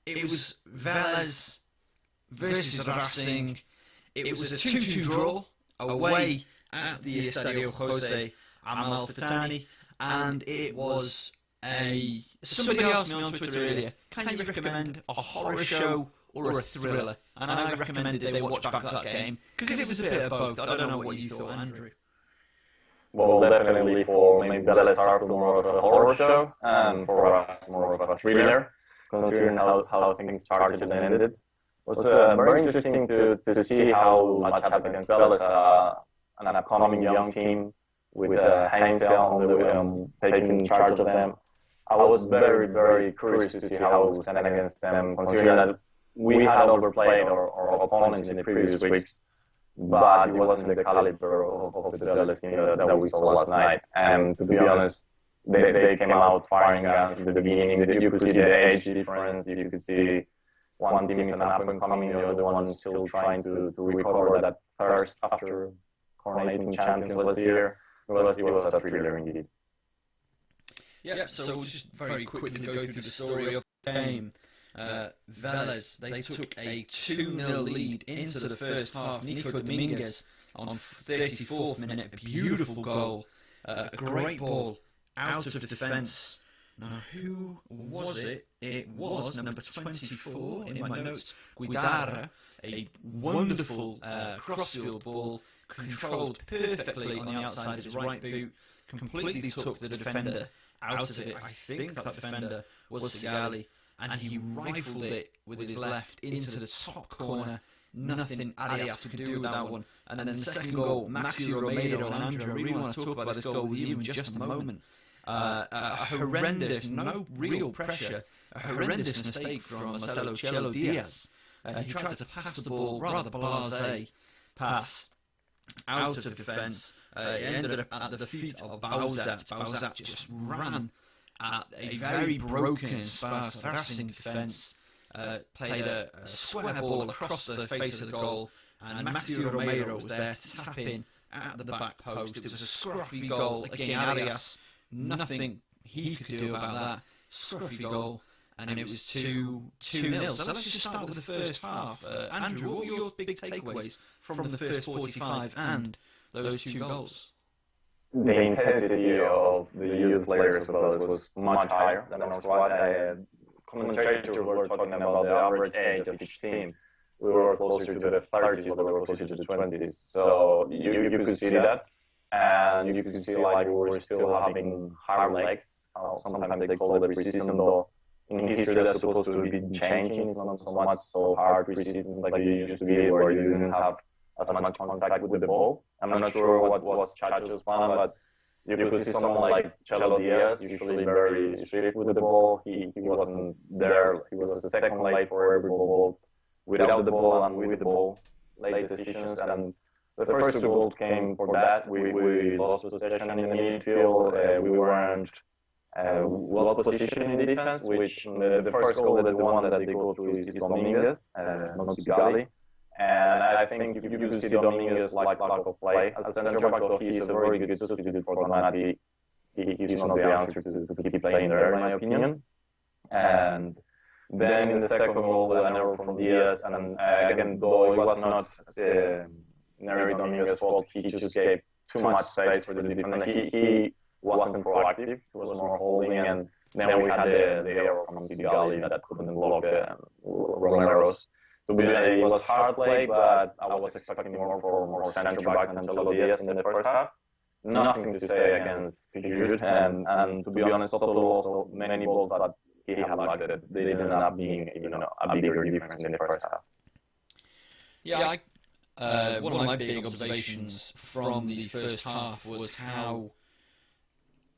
it was Vélez versus Racing. It was a 2-2 draw away at the Estadio José Amalfitani. And it was somebody asked me on Twitter earlier, can you recommend a horror show or a thriller? And I recommended they watch back that game, because it was a bit of both. I don't know what you thought, Andrew. Well, definitely for maybe Vélez Arthur more of a horror show, and for us more of a thriller, considering how things started and ended. It was very interesting to see how much happened against Vélez, an upcoming young team, with Heinz on taking charge of them. I was very, very curious to see how I would stand against them, considering that we had overplayed our opponents in the previous weeks, but it wasn't the caliber of the Dallas team that we saw last night. And to be honest, they came out firing guns from the beginning. You could see the age difference. You could see one team is an up-and-coming, the other one still trying to recover that thirst after coronating champions last year. It was a thriller indeed. Yeah, so we'll just very quickly go through the story of the game. Vélez, they took a 2-0 lead into the first half. Nico Dominguez on 34th minute, a beautiful goal, a great ball out of defence. Now, who was it? It was number 24 in my notes, Guidara, a wonderful crossfield ball, controlled perfectly on the outside of his right boot, completely took the defender out of it. I think that defender was Sigali, and he rifled it with his left into the top corner. Nothing Arias could do with that one. And then the second goal, Maxi Romero and Andrew, I really want to talk about this goal with you in just a moment. A horrendous, no real pressure, a horrendous mistake from Marcelo Chelo Diaz. He tried to pass the ball, rather blasé pass out of defence. It ended up at the feet of Bauzat. Bauzat just ran at a very broken and sparse Racing defence, played a square ball across the face of the goal, and Matthew Romero was there to tap in at the back post. It was a scruffy goal. Again, Arias, nothing he could do about that. Scruffy goal, and it was 2-0. So let's just start with the first half. Andrew, what were your big takeaways from the first 45 and those two goals? The intensity of the youth players was much higher than our squad. Commentators were talking about the average age of each team. We were closer to the 30s, but we were closer to the 20s. So you could see that. And you could see like we were still having hard legs. Sometimes they call it pre-season, though in history that's supposed to be changing. It's not so much so hard pre-seasons like you used to be, where you didn't have as much contact with the ball. I'm not sure what was Chacho's plan, but you could see someone like Chelo Diaz, usually very strict with the ball. He wasn't there. He was the second late for every ball, without the ball and with the ball, late decisions. And the first two goals came for that. We lost possession in the midfield. We weren't well positioned in defense, which the first goal that the one that they go through is Dominguez, not Sigali. And I think you could see Dominguez like lack of play. As a centre back, though, he's a very good substitute for Donati. He's not the answer to keep playing there, in my opinion. And then in the second goal, an error from Diaz. And again, though it was not Neri Dominguez's fault, he just gave too much space for the defender. He wasn't proactive. He was more holding. And then we had the error from Sigali that couldn't block Romero's. To be honest, it was hard play, but I was expecting more centre backs and Chelo Diaz in the first half. Nothing to say against Jude, and to be honest, Soto also many balls, but he had luck that they ended up being a bigger difference in the first half. Yeah, one of my big observations from the first half was how,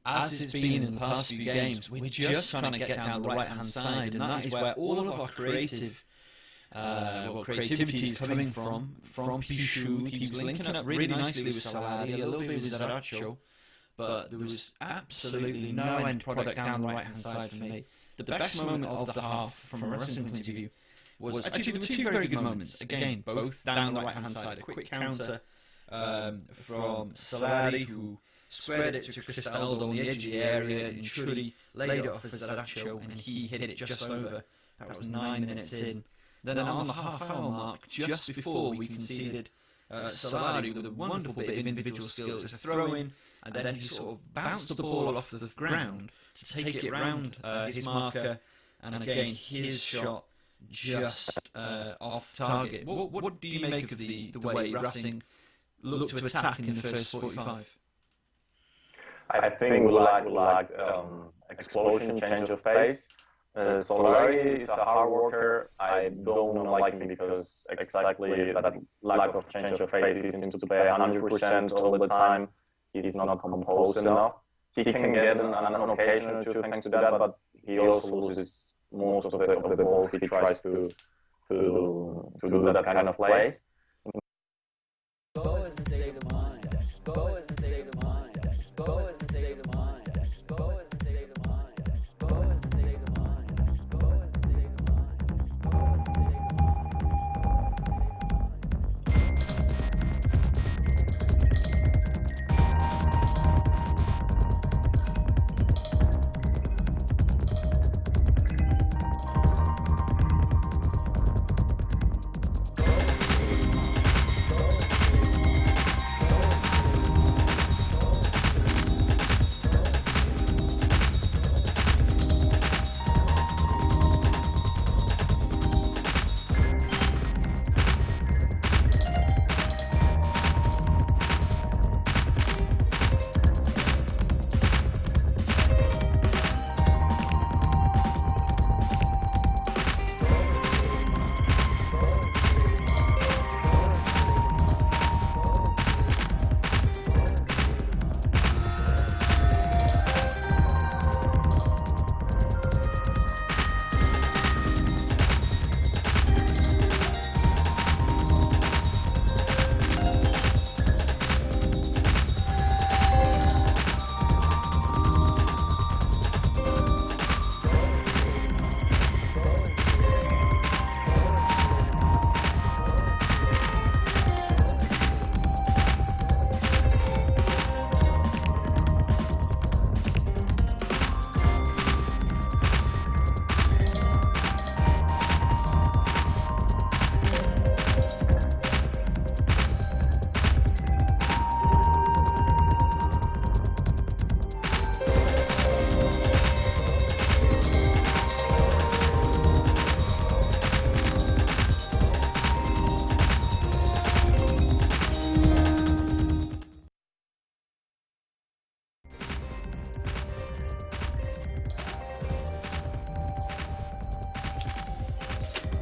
as it's been in the past few games, we're just trying to get down the right-hand side, and that is where all of our creativity is coming from Pichu. He was linking up really nicely with Salari, a little bit with Zaracho, but there was absolutely no end product down the right-hand side for me. The best moment of the half, from a wrestling point of view, was actually there were two very good moments. Again, both down the right-hand side. A quick counter from Salari, who squared it to Cristaldo on the edge of the area, and Churi laid it off for Zaracho, and he hit it just over. That was 9 minutes in. Then on the half-hour mark, just before we conceded, Salari with a wonderful bit of individual skill. It was a throw-in, and then he sort of bounced the ball off the ground to take it round his marker, and again his shot just off target. What do you make of the way Racing looked to attack in the first 45? I think we lacked explosion, change of pace. Solari is a hard worker. I don't like him because exactly that lack of change of pace. He seems to play 100% all the time. he's not composed enough. He can get an occasion or two thanks to that, but he also loses most of the ball if he tries to do that kind of plays. Go is a state of mind. Go is a state of mind. Go is a state of mind. Go is a state of mind. Go is a state of mind. Go is a state of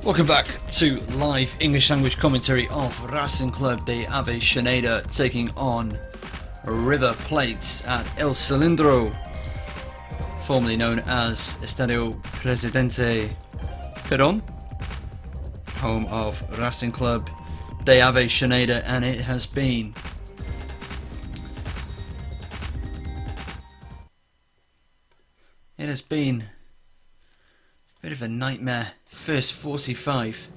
Welcome back to live English language commentary of Racing Club de Avellaneda taking on River Plate at El Cilindro, formerly known as Estadio Presidente Perón, home of Racing Club de Avellaneda, and it has been a bit of a nightmare first 45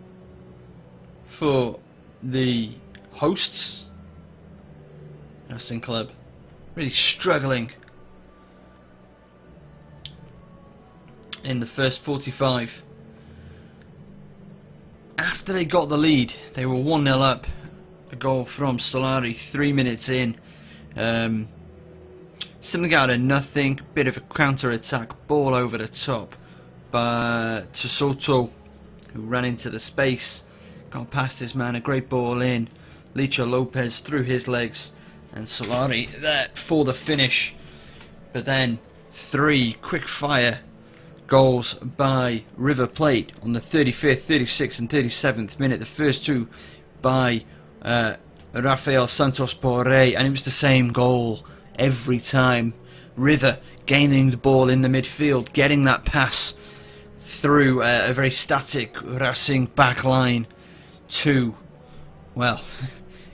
for the hosts. Racing Club really struggling in the first 45. After they got the lead, they were 1-0 up. A goal from Solari 3 minutes in. Something out of nothing, bit of a counter-attack, ball over the top to Soto, who ran into the space, got past his man, a great ball in. Licha Lopez through his legs, and Solari there for the finish. But then 3 quick-fire goals by River Plate on the 35th, 36th and 37th minute. The first 2 by Rafael Santos Borré, and it was the same goal every time. River gaining the ball in the midfield, getting that pass through a very static Racing backline to, well,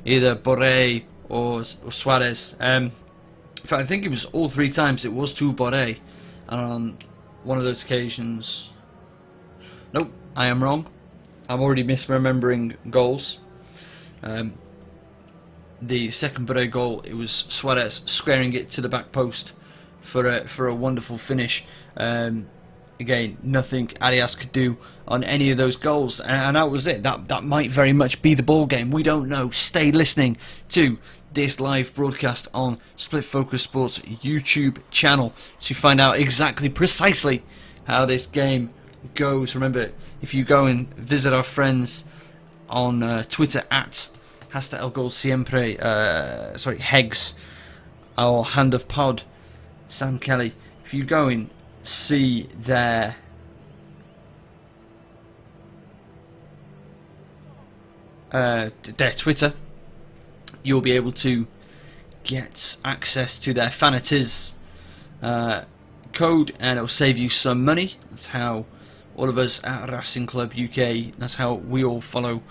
either Borré or Suarez. In fact, I think it was all 3 times it was to Borré, and on one of those occasions, nope, I am wrong. I'm already misremembering goals. The second Borré goal, it was Suarez squaring it to the back post for a wonderful finish. Again, nothing Arias could do on any of those goals, and that was it. That might very much be the ball game. We don't know. Stay listening to this live broadcast on Split Focus Sports YouTube channel to find out exactly, precisely how this game goes. Remember, if you go and visit our friends on Twitter at Hasta El Gol Siempre, Hegs, our Hand of Pod, Sam Kelly, if you go and see their Twitter, you'll be able to get access to their Fanatiz code, and it'll save you some money. That's how all of us at Racing Club UK, that's how we all follow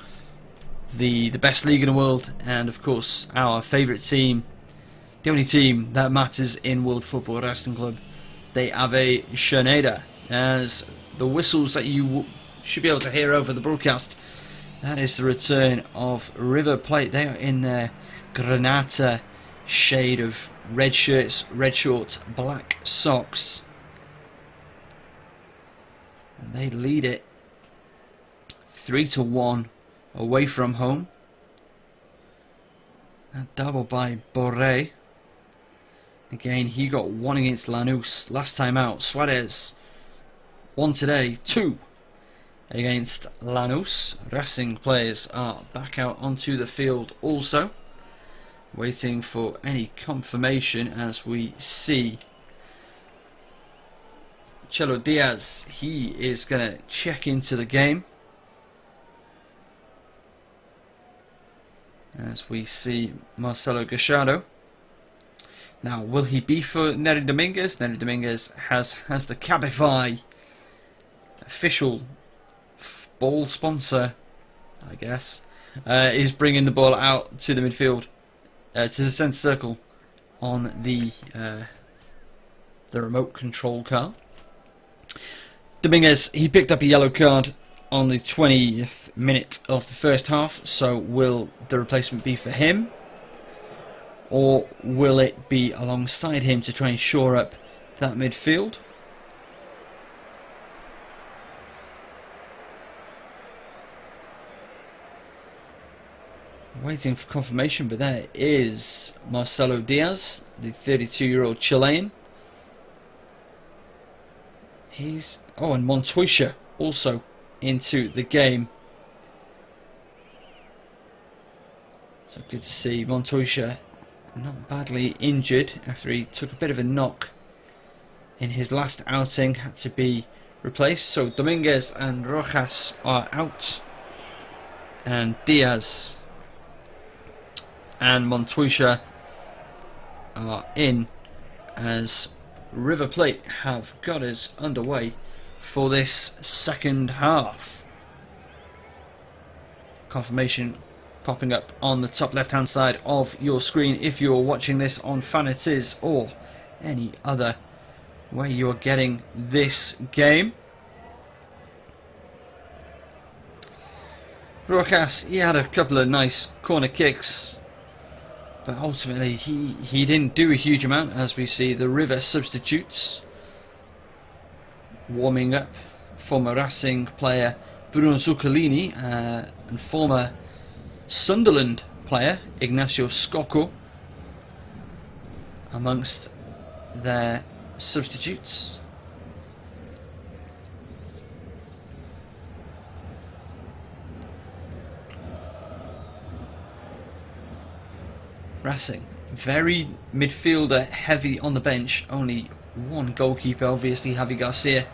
the best league in the world, and of course our favourite team, the only team that matters in world football, Racing Club de Avellaneda. As the whistles that you should be able to hear over the broadcast, that is the return of River Plate. They are in their Granata shade of red shirts, red shorts, black socks, and they lead it 3-1 away from home. A double by Borré. Again, he got one against Lanús last time out. Suarez, one today, two against Lanús. Racing players are back out onto the field also, waiting for any confirmation, as we see Chelo Diaz. He is going to check into the game, as we see Marcelo Gachado. Now, will he be for Nery Dominguez? Nery Dominguez has the Cabify official ball sponsor, I guess, is bringing the ball out to the midfield, to the centre circle on the remote control car. Dominguez, he picked up a yellow card on the 20th minute of the first half, so will the replacement be for him, or will it be alongside him to try and shore up that midfield? Waiting for confirmation, but there is Marcelo Diaz, the 32-year-old Chilean. And Montoya also into the game. So good to see Montoya not badly injured after he took a bit of a knock in his last outing, had to be replaced. So Dominguez and Rojas are out, and Diaz and Montoya are in, as River Plate have got us underway for this second half. Confirmation popping up on the top left hand side of your screen if you're watching this on Fanatiz or any other way you're getting this game. Rojas, he had a couple of nice corner kicks, but ultimately he didn't do a huge amount, as we see the River substitutes warming up. Former Racing player Bruno Zuccolini and former Sunderland player Ignacio Scocco amongst their substitutes. Racing, very midfielder heavy on the bench, only one goalkeeper, obviously Javi Garcia.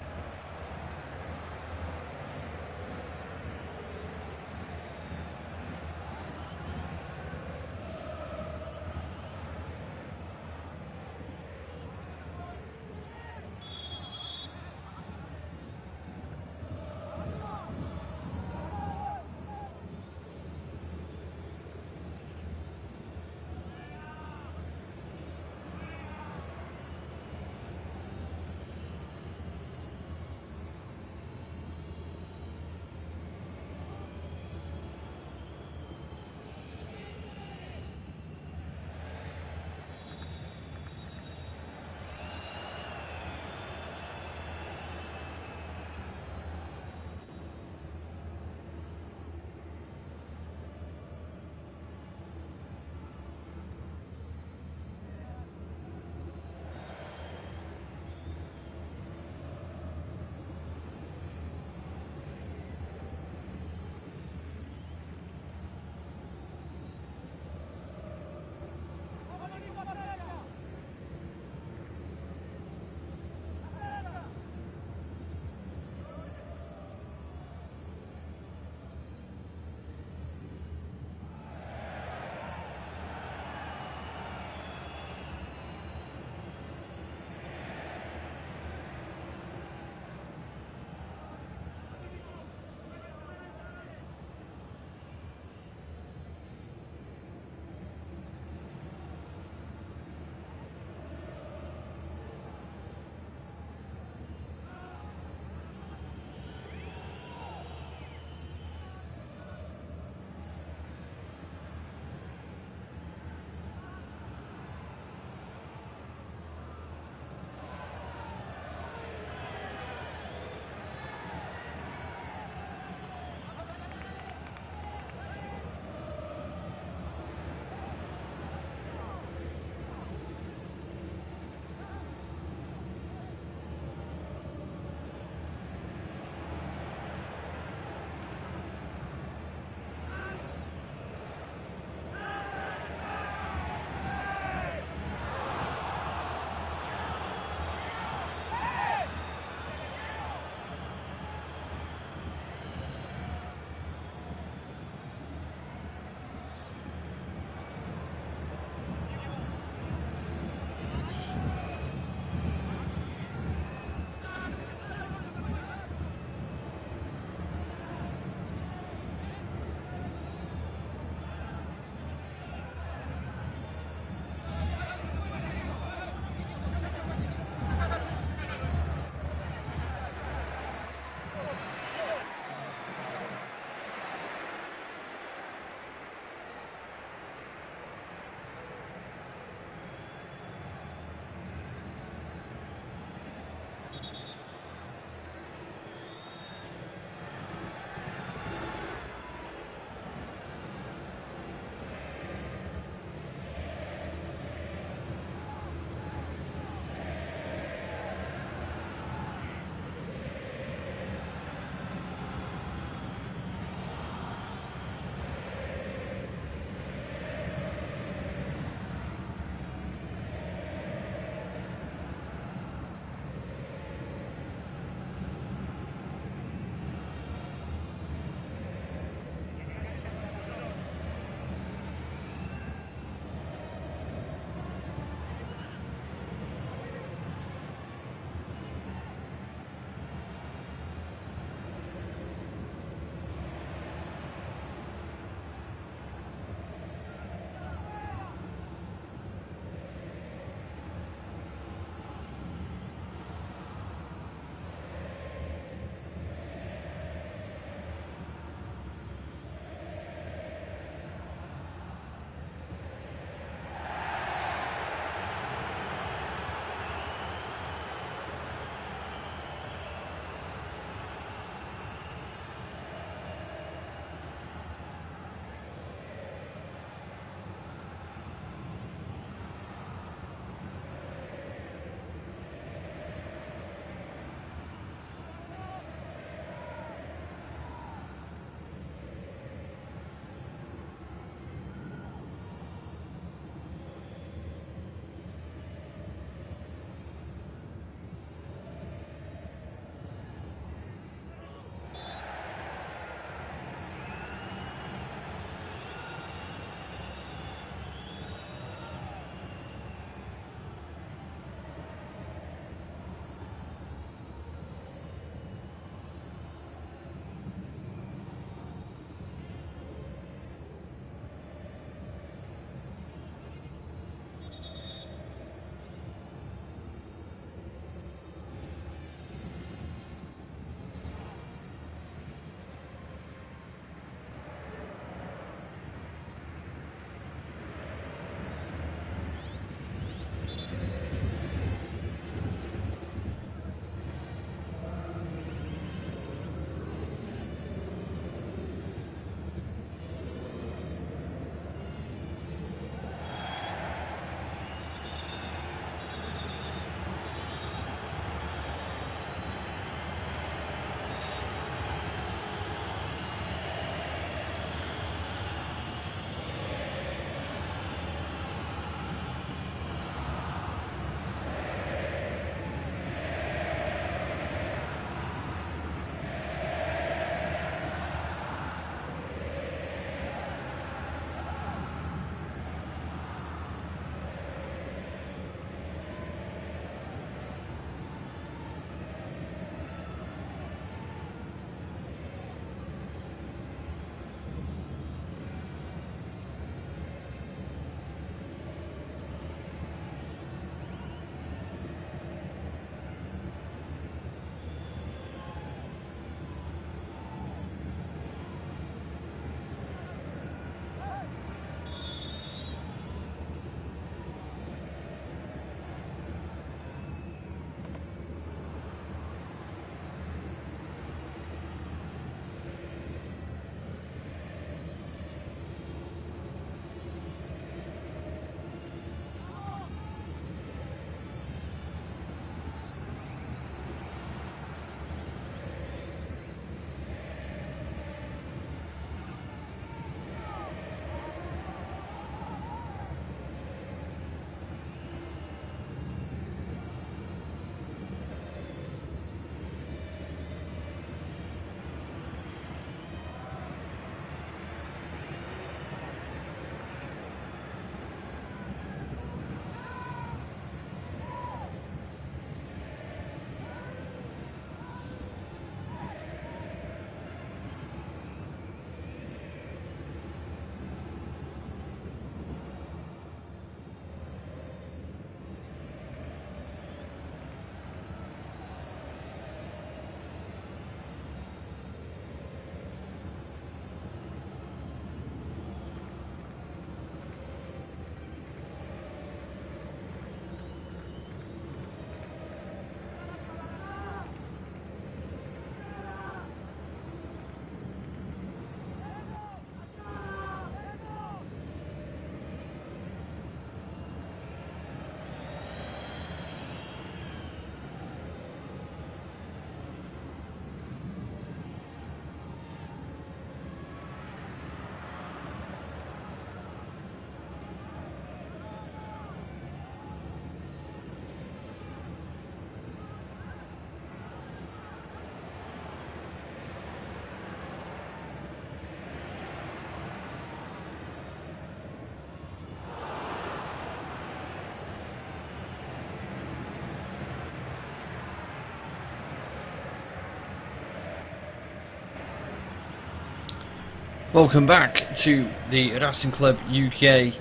Welcome back to the Racing Club UK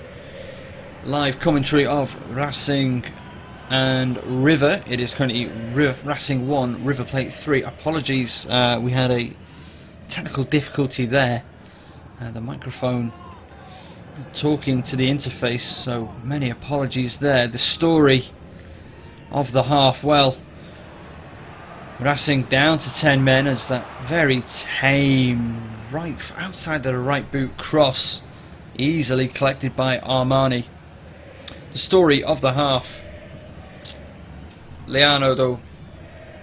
live commentary of Racing and River. It is currently Racing 1, River Plate 3. Apologies, we had a technical difficulty there. The microphone talking to the interface, so many apologies there. The story of the half, well, Racing down to 10 men as that very tame right outside the right boot cross easily collected by Armani. The story of the half, Leonardo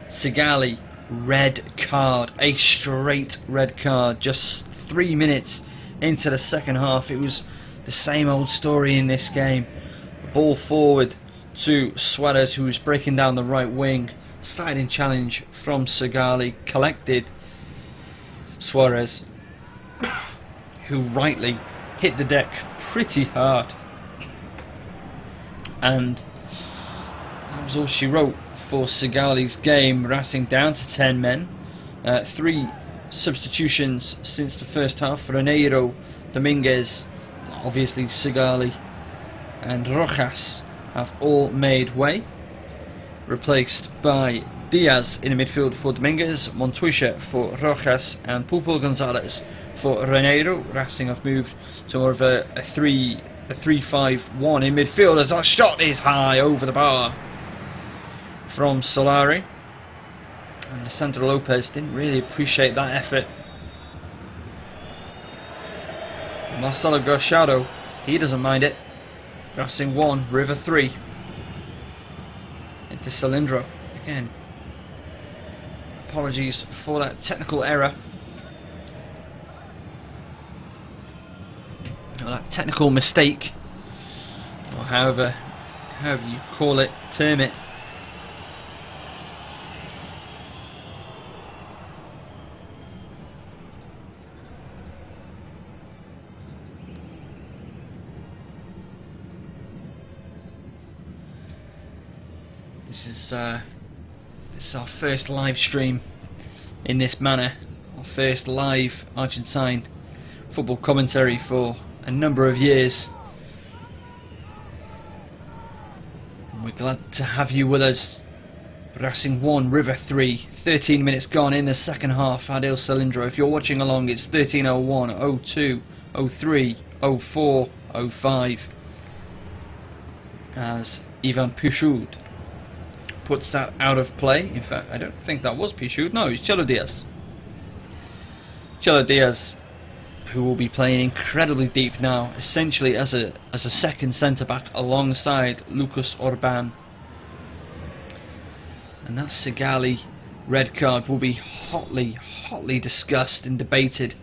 Sigali, red card, a straight red card, just 3 minutes into the second half. It was the same old story in this game. Ball forward to Suarez, who was breaking down the right wing. Sliding challenge from Sigali, collected Suarez, who rightly hit the deck pretty hard. And that was all she wrote for Sigali's game. Racing down to 10 men. 3 substitutions since the first half. Reneiro, Dominguez, obviously Sigali, and Rojas have all made way. Replaced by Diaz in the midfield for Dominguez, Montoya for Rojas, and Pulpo Gonzalez for Reneiro. Racing have moved to more of a 3-5-1 in midfield as that shot is high over the bar from Solari. And Sandro Lopez didn't really appreciate that effort. Marcelo Garchado, he doesn't mind it. Racing 1, River 3. Into Cilindro again. Apologies for that technical error. Or that technical mistake. Or however you call it, term it. This is our first live stream in this manner. Our first live Argentine football commentary for a number of years. And we're glad to have you with us. Racing 1, River 3. 13 minutes gone in the second half at Il Cilindro. If you're watching along, it's 13:01, 02, 03, 04, 05. As Ivan Pichud puts that out of play. In fact, I don't think that was Pichud. No, it's Chelo Diaz. Chelo Diaz, who will be playing incredibly deep now, essentially as a second centre-back alongside Lucas Orban. And that Sigali red card will be hotly discussed and debated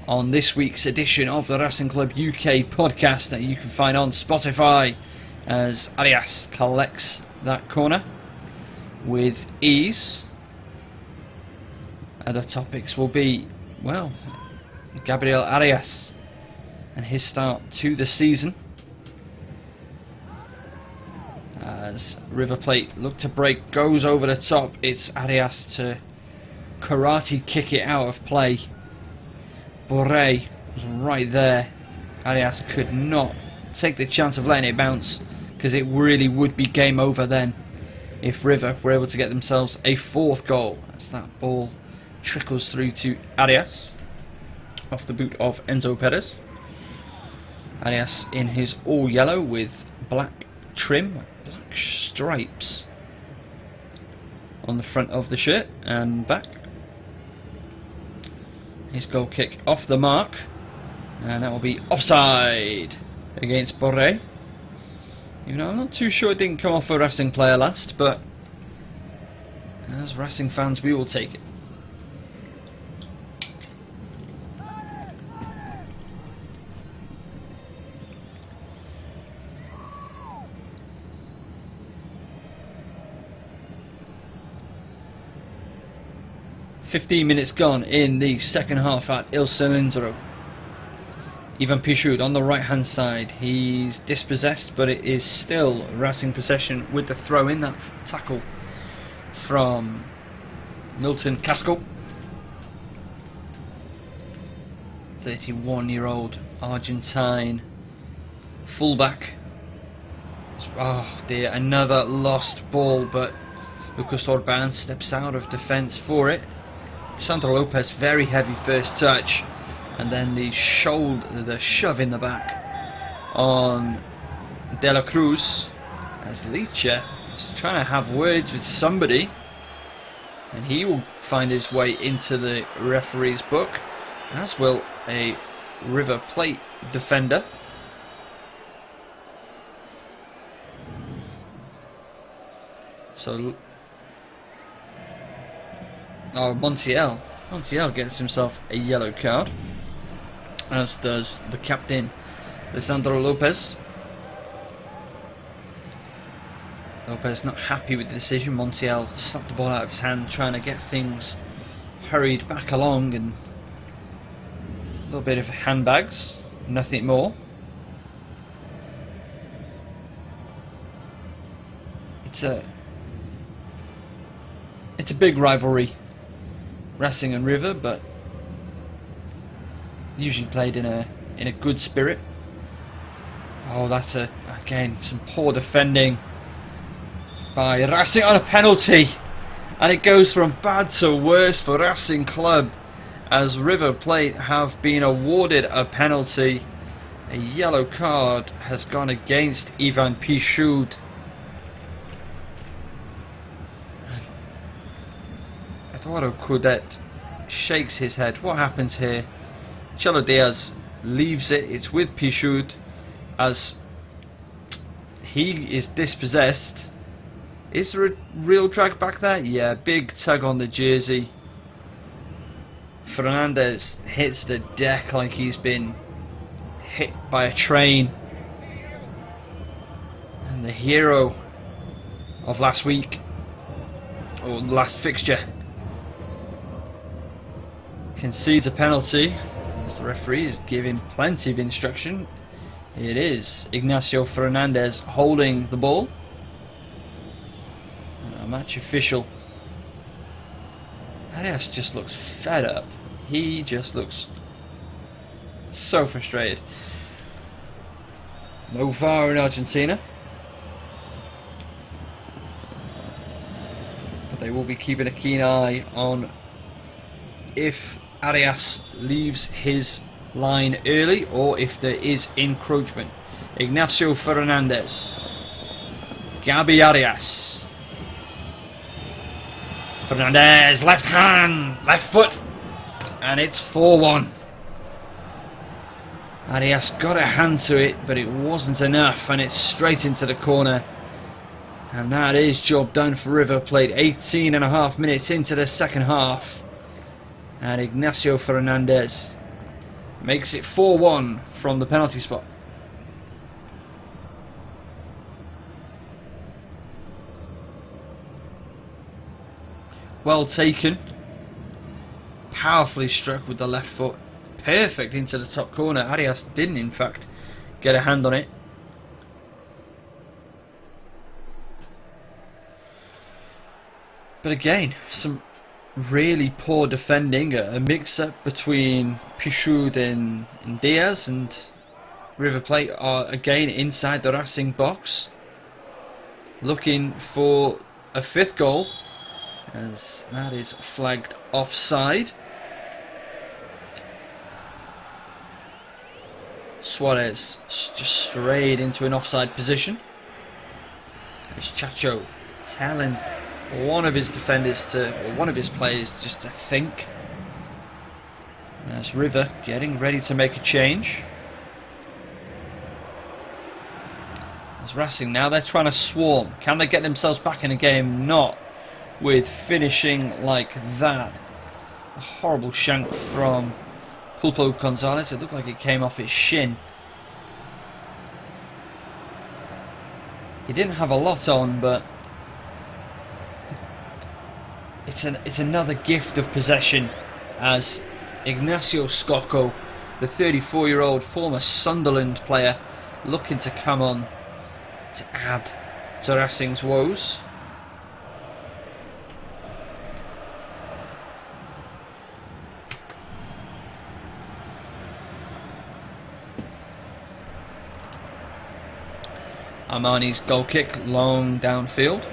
on this week's edition of the Racing Club UK podcast that you can find on Spotify, as Arias collects that corner with ease. Other topics will be, well, Gabriel Arias and his start to the season, as River Plate look to break, goes over the top. It's Arias to karate kick it out of play. Borré was right there. Arias could not take the chance of letting it bounce, because it really would be game over then if River were able to get themselves a 4th goal, as that ball trickles through to Arias off the boot of Enzo Perez. Arias in his all yellow with black trim, black stripes on the front of the shirt and back. His goal kick off the mark, and that will be offside against Borré. Even though I'm not too sure it didn't come off a Racing player last, but as Racing fans we will take it. "15 minutes gone in the second half at Il Cilindro. Ivan Pichud on the right hand side. He's dispossessed, but it is still Racing possession with the throw in. That tackle from Milton Casco. 31-year-old Argentine fullback. Oh dear, another lost ball, but Lucas Orban steps out of defence for it. Sandro Lopez, very heavy first touch, and then the shove in the back on De La Cruz as Licha is trying to have words with somebody, and he will find his way into the referee's book, as will a River Plate defender. So, Montiel gets himself a yellow card, as does the captain, Lisandro Lopez. Lopez not happy with the decision. Montiel slapped the ball out of his hand, trying to get things hurried back along, and a little bit of handbags, nothing more. It's a big rivalry, Racing and River, but usually played in a good spirit. Oh, that's again some poor defending by Racing on a penalty, and it goes from bad to worse for Racing Club, as River Plate have been awarded a penalty. A yellow card has gone against Ivan Pichud. Eduardo Coudet shakes his head. What happens here? Chelo Diaz leaves it. It's with Pichud as he is dispossessed. Is there a real drag back there? Yeah, big tug on the jersey. Fernandez hits the deck like he's been hit by a train. And the hero of last week, or last fixture, concedes a penalty, as the referee is giving plenty of instruction. It is Ignacio Fernandez holding the ball. And a match official, Arias, just looks fed up. He just looks so frustrated. No VAR in Argentina, but they will be keeping a keen eye on if Arias leaves his line early or if there is encroachment. Ignacio Fernandez, Gabi Arias. Fernandez, left hand, left foot, and it's 4-1. Arias got a hand to it, but it wasn't enough, and it's straight into the corner. And that is job done for River Plate. 18.5 minutes into the second half. And Ignacio Fernandez makes it 4-1 from the penalty spot. Well taken. Powerfully struck with the left foot. Perfect into the top corner. Arias didn't, in fact, get a hand on it. But again, some really poor defending, a mix-up between Pichud and Diaz, and River Plate are again inside the Racing box, looking for a fifth goal, as that is flagged offside. Suarez just strayed into an offside position. It's Chacho telling one of his defenders or one of his players just to think. As River getting ready to make a change. As Racing now, they're trying to swarm. Can they get themselves back in a game? Not with finishing like that. A horrible shank from Pulpo Gonzalez. It looked like it came off his shin. He didn't have a lot on, but it's another gift of possession, as Ignacio Scocco, the 34-year-old former Sunderland player, looking to come on to add to Racing's woes. Armani's goal kick, long downfield.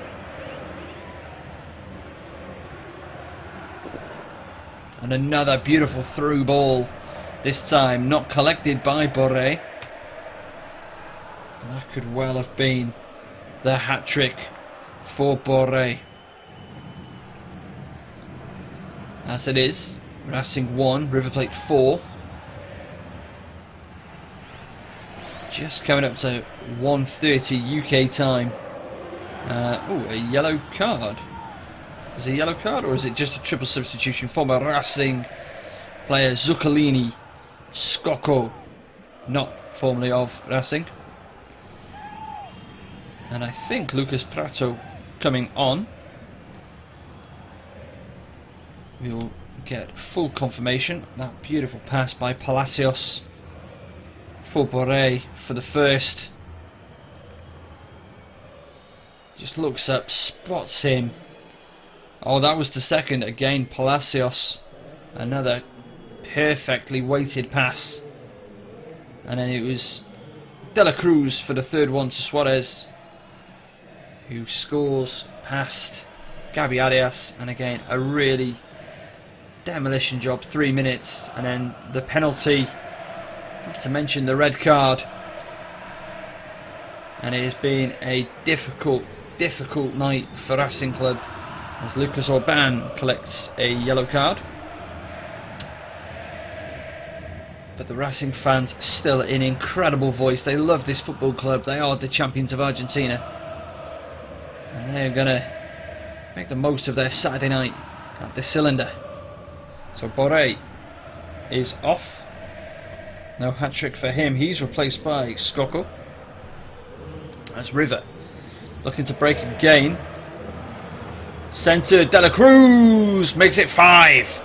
And another beautiful through ball. This time not collected by Borré. That could well have been the hat-trick for Borré. As it is, Racing 1, River Plate 4. Just coming up to 1:30 UK time. Oh, a yellow card. Is it a yellow card or is it just a triple substitution? Former Racing player Zuccolini, Scocco, not formerly of Racing. And I think Lucas Prato coming on. We'll get full confirmation. That beautiful pass by Palacios for Borré for the first. Just looks up, spots him. Oh, that was the second. Again, Palacios. Another perfectly weighted pass. And then it was De La Cruz for the third one to Suarez, who scores past Gabi Arias. And again, a really demolition job. 3 minutes. And then the penalty. Not to mention the red card. And it has been a difficult night for Racing Club, as Lucas Orban collects a yellow card. But the Racing fans still in incredible voice. They love this football club. They are the champions of Argentina. And they're going to make the most of their Saturday night at the Cilindro. So Borré is off. No hat-trick for him. He's replaced by Scocco. As River looking to break again. Centre, De La Cruz makes it 5.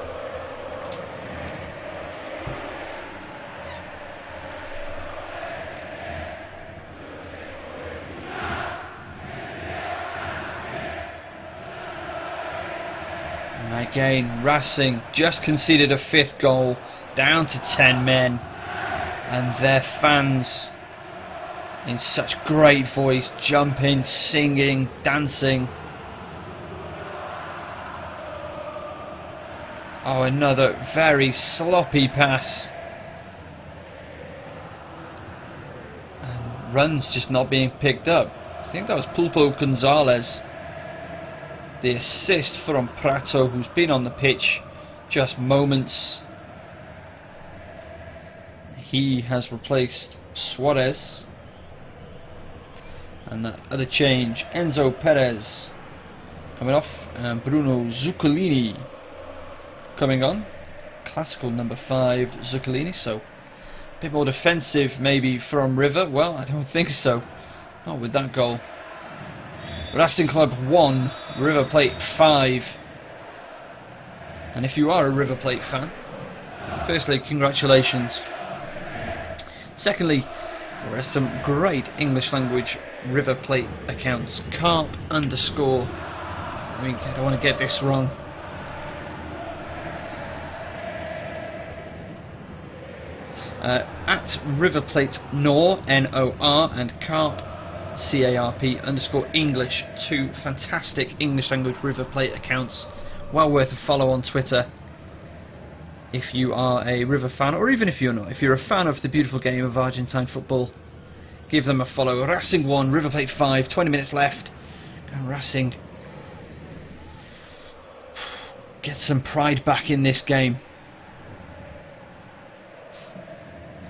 And again, Racing just conceded a 5th goal, down to 10 men. And their fans in such great voice, jumping, singing, dancing. Oh, another very sloppy pass. And runs just not being picked up. I think that was Pulpo Gonzalez. The assist from Prato, who's been on the pitch just moments. He has replaced Suarez. And that other change, Enzo Perez coming off, and Bruno Zuccolini coming on. Classical number 5 Zuccolini, so a bit more defensive maybe from River. Well, I don't think so. Not with that goal. Racing Club 1, River Plate 5. And if you are a River Plate fan, firstly, congratulations. Secondly, there are some great English language River Plate accounts. Carp underscore. I don't want to get this wrong. At River Plate Nor, N-O-R, and Carp, C-A-R-P underscore English. 2 fantastic English language River Plate accounts. Well worth a follow on Twitter if you are a River fan, or even if you're not. If you're a fan of the beautiful game of Argentine football, give them a follow. Racing 1, River Plate 5, 20 minutes left. And Racing get some pride back in this game.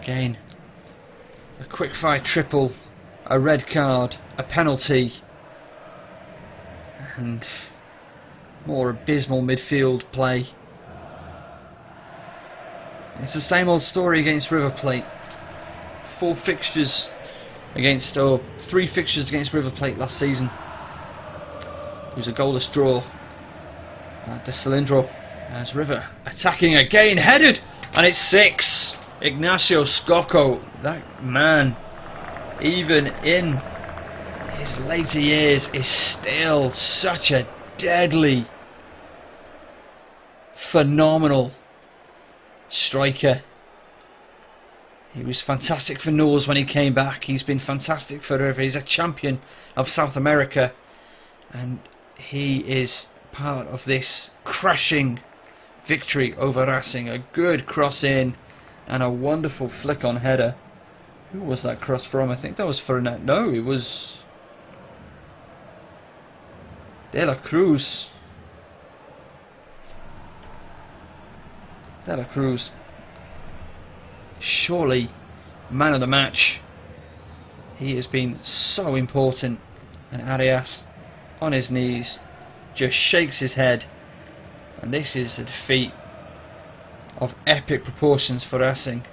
Again, a quick-fire triple, a red card, a penalty, and more abysmal midfield play. It's the same old story against River Plate. 3 fixtures against River Plate last season. It was a goalless draw at the Cilindro. As River attacking again, headed, and it's 6. Ignacio Scocco, that man, even in his later years, is still such a deadly, phenomenal striker. He was fantastic for Norse when he came back. He's been fantastic for River. He's a champion of South America. And he is part of this crashing victory over Racing. A good cross in and a wonderful flick on header. Who was that cross from? I think that was for a... No, it was De La Cruz. De La Cruz. Surely man of the match. He has been so important. And Arias on his knees just shakes his head. And this is a defeat of epic proportions for Racing.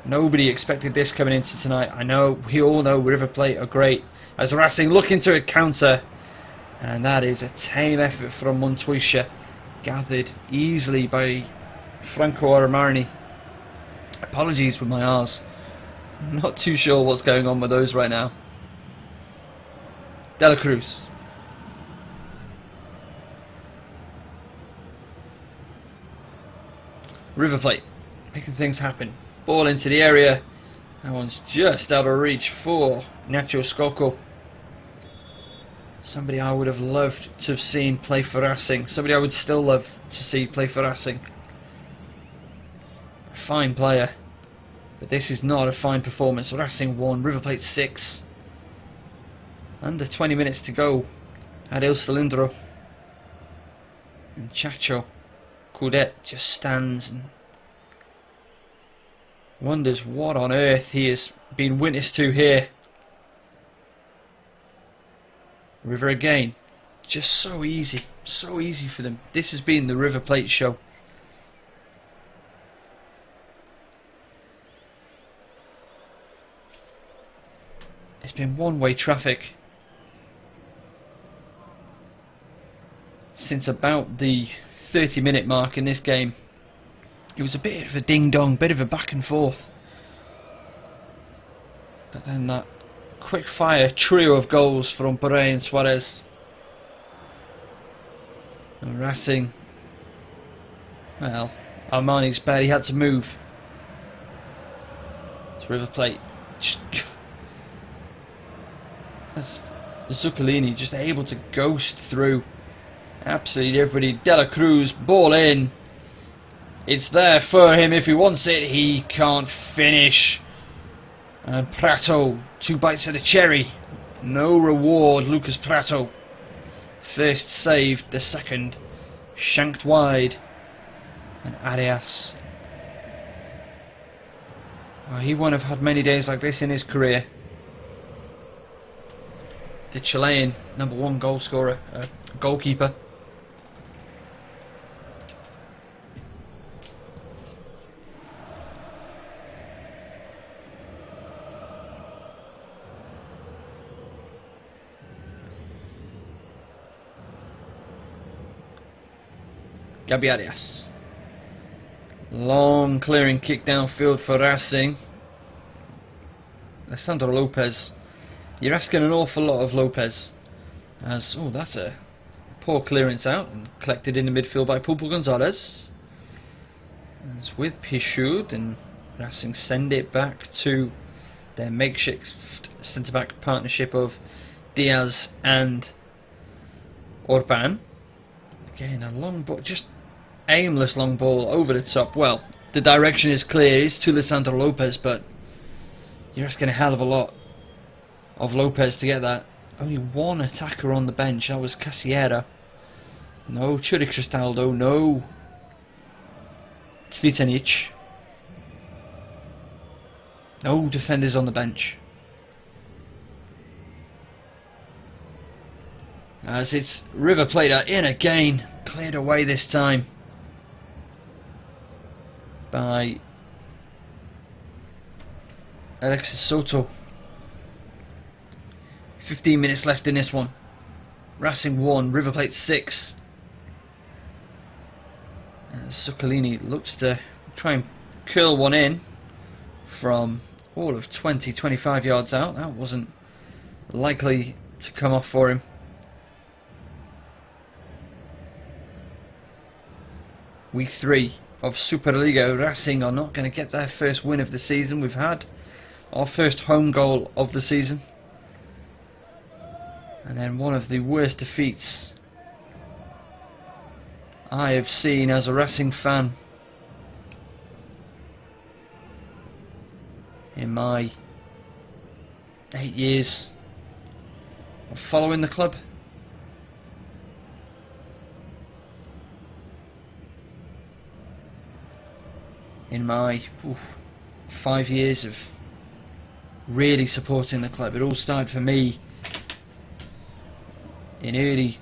Nobody expected this coming into tonight. I know, we all know River Plate are great. As Racing look into a counter. And that is a tame effort from Montoya. Gathered easily by Franco Armani. Apologies with my R's. Not too sure what's going on with those right now. De La Cruz. River Plate making things happen. Ball into the area. That one's just out of reach for Nacho Scocco. Somebody I would have loved to have seen play for Racing. Somebody I would still love to see play for Racing. Fine player. But this is not a fine performance. Racing 1, River Plate 6. Under 20 minutes to go at El Cilindro. And Chacho Coudet just stands and wonders what on earth he has been witness to here. River again. Just so easy for them. This has been the River Plate show. It's been one-way traffic since about the 30-minute mark in this game. It was a bit of a ding-dong, bit of a back and forth. But then that quick-fire trio of goals from Boré and Suarez. And Racing, well, Armani's barely had to move. It's River Plate. That's Zuccolini just able to ghost through absolutely everybody. De La Cruz, ball in. It's there for him if he wants it. He can't finish. And Prato, 2 bites of the cherry. No reward, Lucas Prato. First saved, the second shanked wide. And Arias. Well, he won't have had many days like this in his career. The Chilean #1 goal scorer, goalkeeper. Gabi Arias. Long clearing kick downfield for Racing. Alessandro Lopez. You're asking an awful lot of Lopez. As, oh, that's a poor clearance out and collected in the midfield by Pulpo Gonzalez. As with Pichud, and Racing send it back to their makeshift centre-back partnership of Diaz and Orban. Again, a long ball, just aimless long ball over the top. Well, the direction is clear, it's to Alessandro Lopez, but you're asking a hell of a lot of Lopez to get that. Only one attacker on the bench, that was Casiera. No Churi Cristaldo, no Cvitanic. No defenders on the bench. As it's River Plate are in again, cleared away this time by Alexis Soto. 15 minutes left in this one. Racing 1, River Plate 6. Zuccolini looks to try and curl one in from all of 20-25 yards out. That wasn't likely to come off for him. Week 3 of Superliga, Racing are not going to get their first win of the season. We've had our first home goal of the season. And then one of the worst defeats I have seen as a Racing fan in my 8 years of following the club. In my 5 years of really supporting the club. It all started for me in early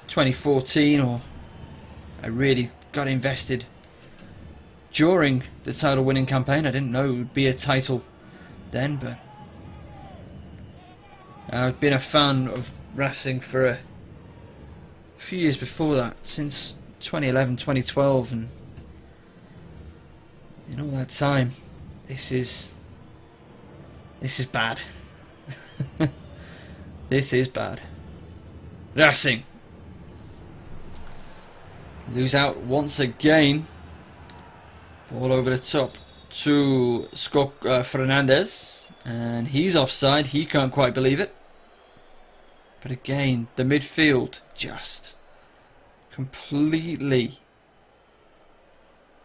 2014, or I really got invested during the title winning campaign. I didn't know it would be a title then, but I've been a fan of Racing for a few years before that, since 2011, 2012, and in all that time, this is bad. This is bad. Racing lose out once again. Ball over the top to Fernandez, and he's offside. He can't quite believe it. But again, the midfield just completely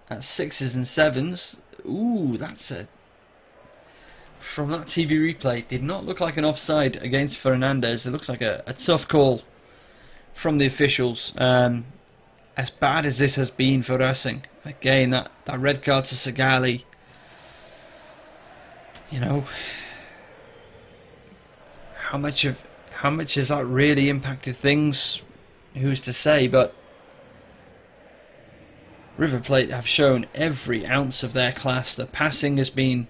at 6s and 7s. Ooh, that's a... From that TV replay, it did not look like an offside against Fernandez. It looks like a tough call from the officials. As bad as this has been for Racing, again, that red card to Sagali, you know, how much has that really impacted things? Who's to say? But River Plate have shown every ounce of their class. The passing has been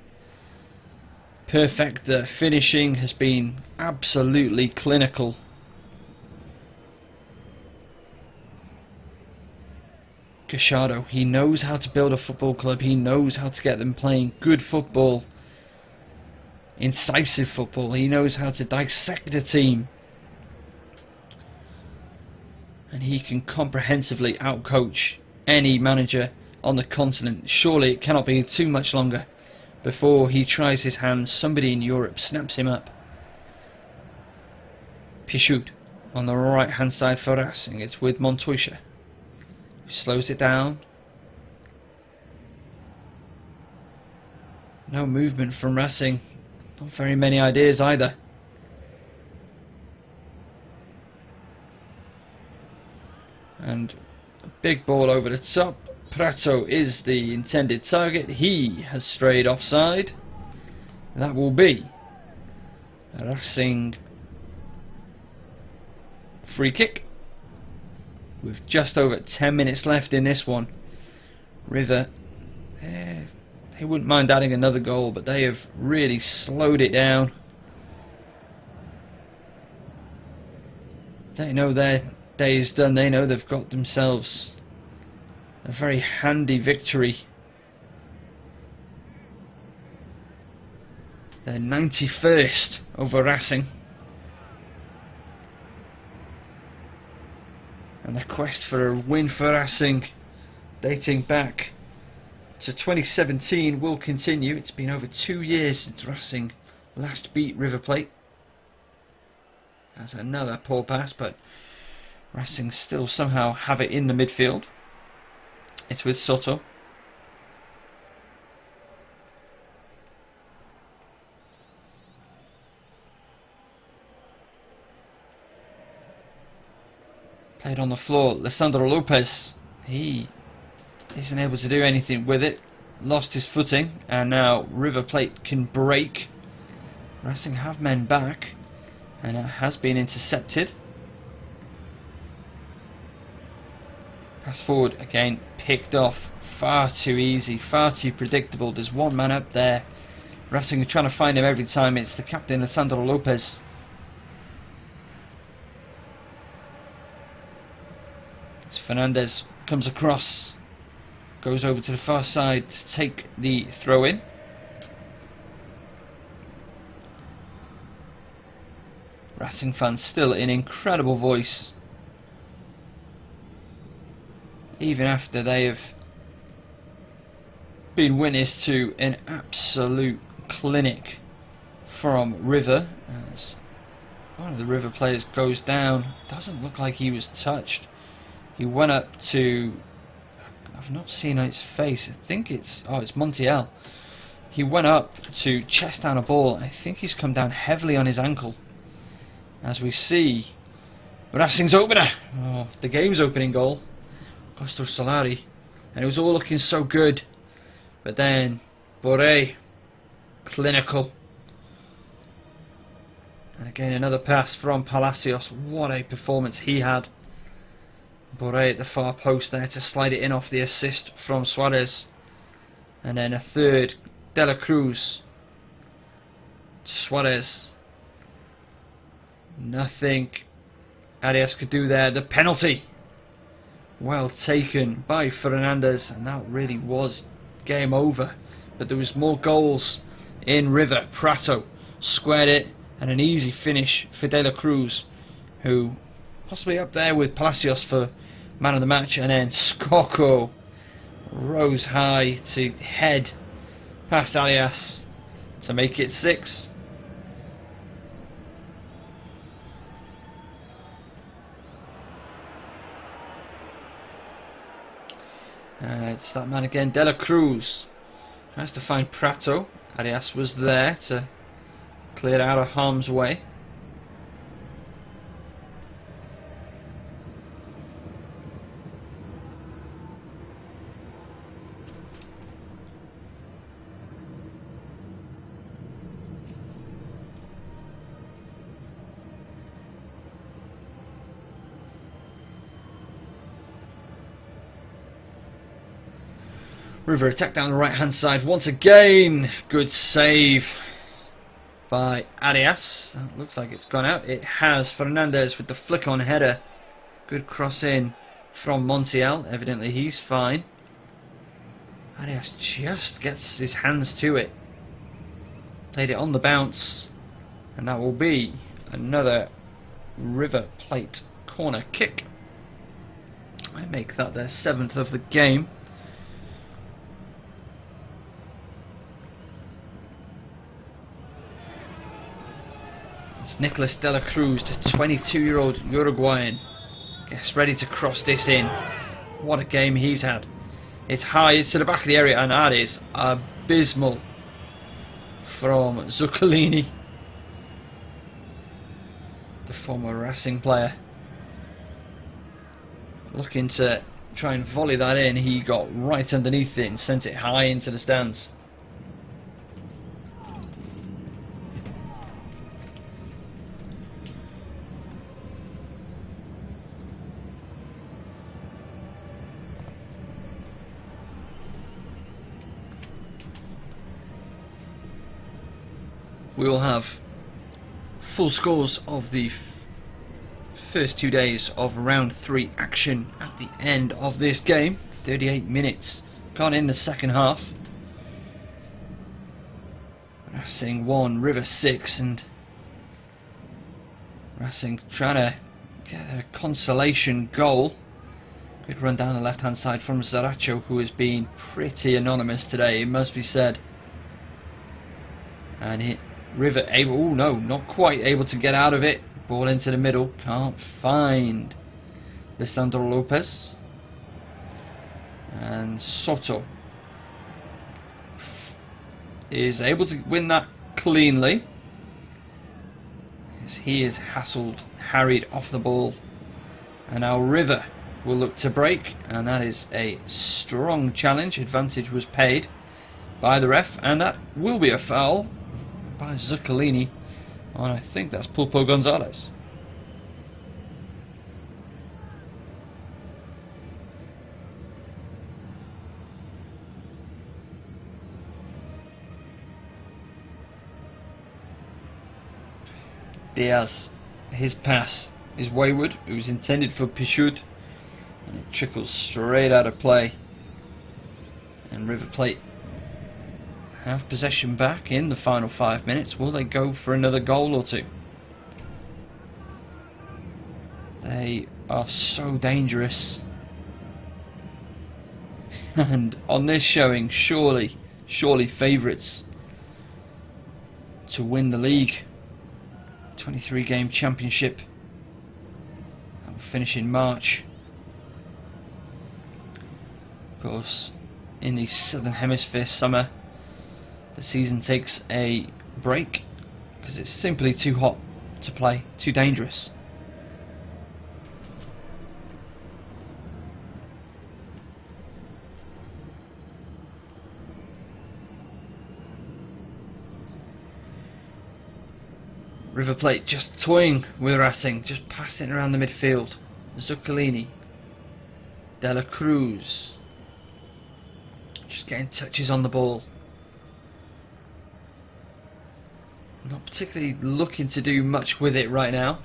perfect. The finishing has been absolutely clinical. Gachado, he knows how to build a football club. He knows how to get them playing good football, incisive football. He knows how to dissect a team, and he can comprehensively outcoach any manager on the continent. Surely it cannot be too much longer before he tries his hand. Somebody in Europe snaps him up. Pichut on the right hand side for Racing. It's with Montoya. Slows it down. No movement from Racing. Not very many ideas either. And a big ball over the top. Prato is the intended target. He has strayed offside. That will be a Racing free kick. With just over 10 minutes left in this one. River, they wouldn't mind adding another goal, but they have really slowed it down. They know their day is done. They know they've got themselves a very handy victory. Their 91st over Racing. And the quest for a win for Racing, dating back to 2017, will continue. It's been over 2 years since Racing last beat River Plate. That's another poor pass, but Racing still somehow have it in the midfield. It's with Soto. Played on the floor. Lisandro Lopez, he isn't able to do anything with it. Lost his footing, and now River Plate can break. Racing have men back, and it has been intercepted. Pass forward again, picked off. Far too easy, far too predictable. There's one man up there. Racing are trying to find him every time. It's the captain, Lisandro Lopez. Fernandez comes across, goes over to the far side to take the throw in. Racing fans still in incredible voice. even after they have been witness to an absolute clinic from River, as one of the River players goes down. Doesn't look like he was touched. He went up to, I've not seen his face, I think it's Montiel. He went up to chest down a ball. I think he's come down heavily on his ankle. As we see Racing's opener, the game's opening goal, Costo Solari, and it was all looking so good, but then Boré, clinical, and again another pass from Palacios. What a performance he had. Boré at the far post there to slide it in off the assist from Suarez, and then a third, De La Cruz to Suarez. Nothing Arias could do there. The penalty, well taken by Fernandez, and that really was game over. But there was more goals in River. Prato squared it, and an easy finish for De La Cruz, who possibly up there with Palacios for man of the match. And then Skoko rose high to head past Arias to make it 6. It's that man again, De La Cruz. Tries to find Prato. Arias was there to clear it out of harm's way. River attack down the right hand side once again. Good save by Arias. That looks like it's gone out. It has. Fernandez with the flick on header. Good cross in from Montiel. Evidently he's fine. Arias just gets his hands to it. Played it on the bounce. And that will be another River Plate corner kick. I make that their 7th of the game. It's Nicolas De La Cruz, the 22-year-old Uruguayan. Gets ready to cross this in. What a game he's had. It's high, it's to the back of the area, and that is abysmal from Zuccolini, the former Racing player. Looking to try and volley that in. He got right underneath it and sent it high into the stands. We will have full scores of the first 2 days of round 3 action at the end of this game. 38 minutes gone in the second half. Racing 1, River 6, and Racing trying to get a consolation goal. Good run down the left hand side from Zaracho, who has been pretty anonymous today, it must be said. And River able, oh no, not quite able to get out of it. Ball into the middle, can't find Lisandro Lopez. And Soto is able to win that cleanly, as he is hassled, harried off the ball. And now River will look to break, and that is a strong challenge. Advantage was paid by the ref, and that will be a foul by Zuccolini on, I think that's Pulpo Gonzalez. Diaz, his pass is wayward. It was intended for Pichut, and it trickles straight out of play. And River Plate have possession back in the final 5 minutes. Will they go for another goal or two? They are so dangerous. And on this showing, surely favourites to win the league. 23 game championship. That will finish in March. Of course, in the Southern Hemisphere summer, the season takes a break because it's simply too hot to play, too dangerous. River Plate just toying with Racing, just passing around the midfield. Zuccolini, De La Cruz, just getting touches on the ball. Not particularly looking to do much with it right now.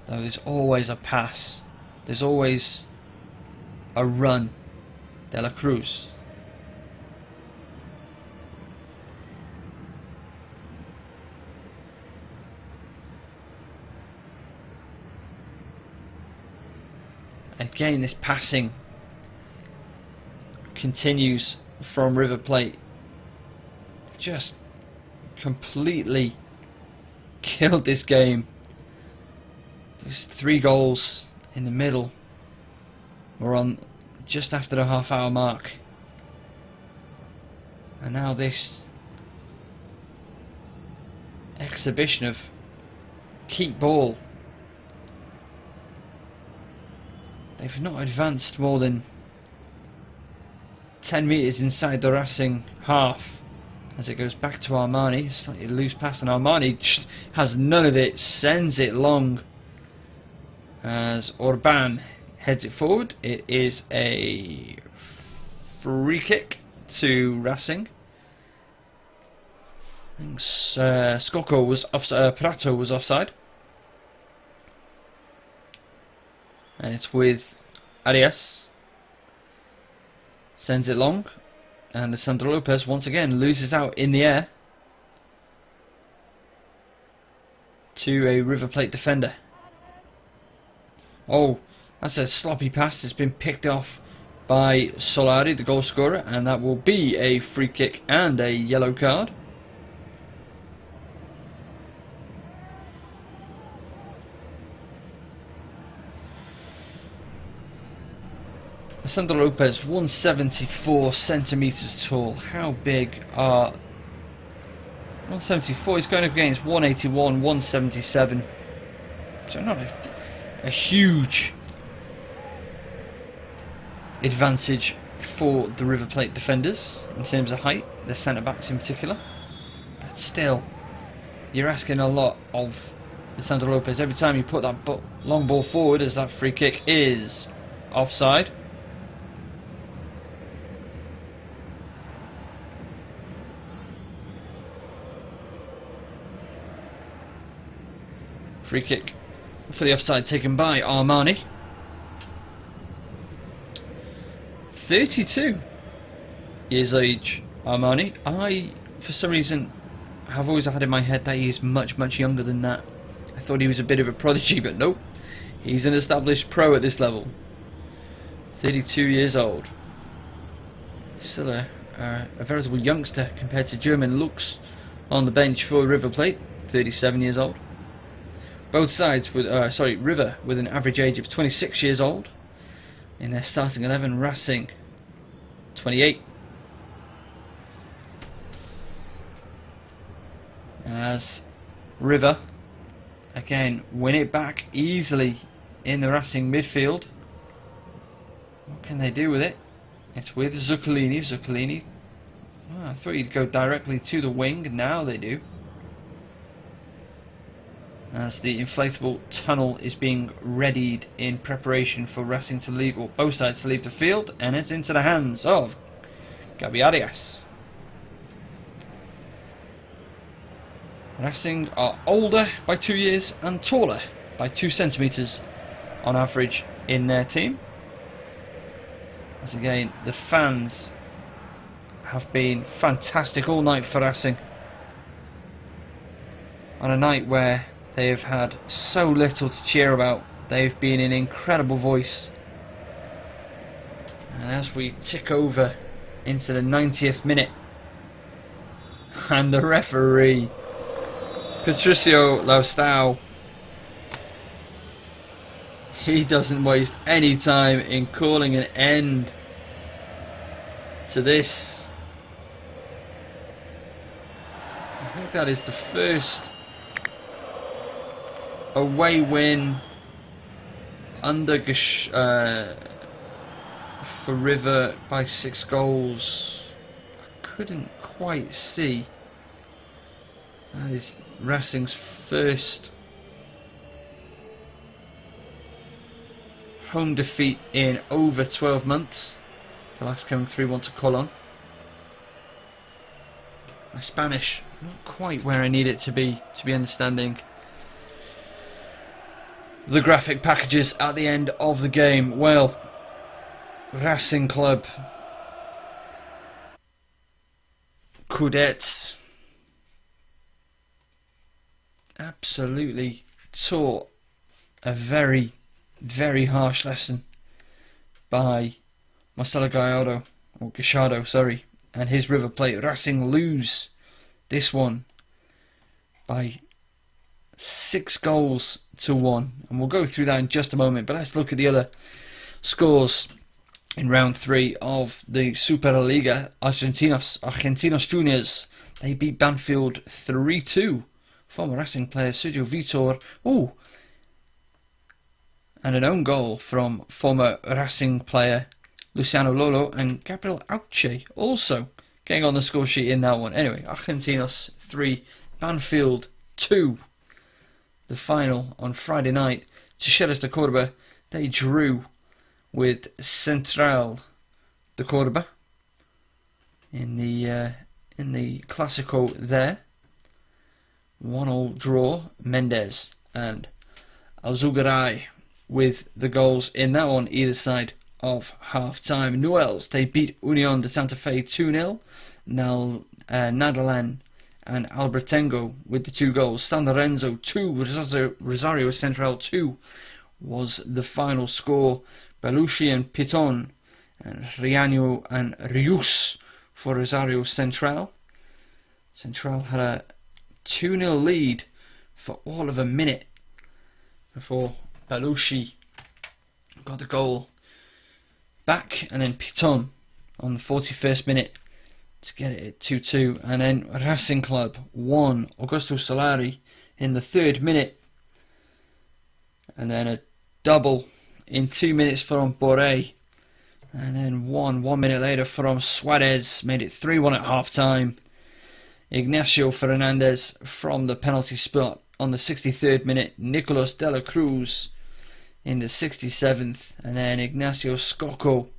Though there's always a pass. There's always a run. De La Cruz. Again, this passing continues from River Plate. Just completely killed this game. There's 3 goals in the middle. We're on just after the half-hour mark. And now this exhibition of keep ball. They've not advanced more than 10 metres inside the Racing half as it goes back to Armani. Slightly loose pass, and Armani has none of it, sends it long as Orban heads it forward. It is a free kick to Racing. I think Scocco was Prato was offside. And it's with Arias. Sends it long. And Lisandro Lopez once again loses out in the air to a River Plate defender. Oh, that's a sloppy pass. It's been picked off by Solari, the goal scorer. And that will be a free kick and a yellow card. Lisandro Lopez, 174 centimetres tall. How big are... 174, he's going up against 181, 177. So not a huge advantage for the River Plate defenders in terms of height, the centre-backs in particular. But still, you're asking a lot of Lisandro Lopez every time you put that long ball forward, as that free kick is offside. Free kick for the offside taken by Armani. 32 years age, Armani. I, for some reason, have always had in my head that he is much, much younger than that. I thought he was a bit of a prodigy, but nope. He's an established pro at this level. 32 years old. Still a veritable youngster compared to German looks on the bench for River Plate. 37 years old. Both sides with, River with an average age of 26 years old. In their starting 11, Racing 28. As River again win it back easily in the Racing midfield. What can they do with it? It's with Zuccolini. Zuccolini. Oh, I thought he'd go directly to the wing. Now they do. As the inflatable tunnel is being readied in preparation for Racing to leave, or both sides to leave the field, and it's into the hands of Gabi Arias. Racing are older by 2 years and taller by 2 centimetres on average in their team. As again, the fans have been fantastic all night for Racing. On a night where they have had so little to cheer about, they've been an incredible voice. And as we tick over into the 90th minute, and the referee, Patricio Laustau, he doesn't waste any time in calling an end to this. I think that is the first away win under for River by 6 goals. I couldn't quite see. That is Racing's first home defeat in over 12 months. The last came 3-1 to Colón. My Spanish not quite where I need it to be understanding the graphic packages at the end of the game. Well, Racing Club Coudet absolutely taught a very, very harsh lesson by Marcelo Gallardo, and his River Plate. Racing lose this one by 6 goals to 1, and we'll go through that in just a moment. But let's look at the other scores in round 3 of the Superliga. Argentinos Juniors, they beat Banfield 3-2. Former Racing player Sergio Vitor, and an own goal from former Racing player Luciano Lolo and Gabriel Auche also getting on the score sheet in that one. Anyway, Argentinos 3, Banfield 2. The final on Friday night. Talleres de Córdoba, they drew with Central de Córdoba in the Clásico there. 1-1 draw. Mendez and Alzugaray with the goals in that one either side of half time. Newells, they beat Unión de Santa Fe 2-0. Nadalan and Albertengo with the 2 goals. San Lorenzo 2, Rosario Central 2 was the final score. Belushi and Piton and Riaño and Rius for Rosario Central. Central had a 2-0 lead for all of a minute before Belushi got the goal back, and then Piton on the 41st minute to get it at 2-2, and then Racing Club 1, Augusto Solari in the 3rd minute, and then a double in 2 minutes from Borré, and then 1 minute later from Suarez, made it 3-1 at half time. Ignacio Fernandez from the penalty spot on the 63rd minute, Nicolas de la Cruz in the 67th, and then Ignacio Scocco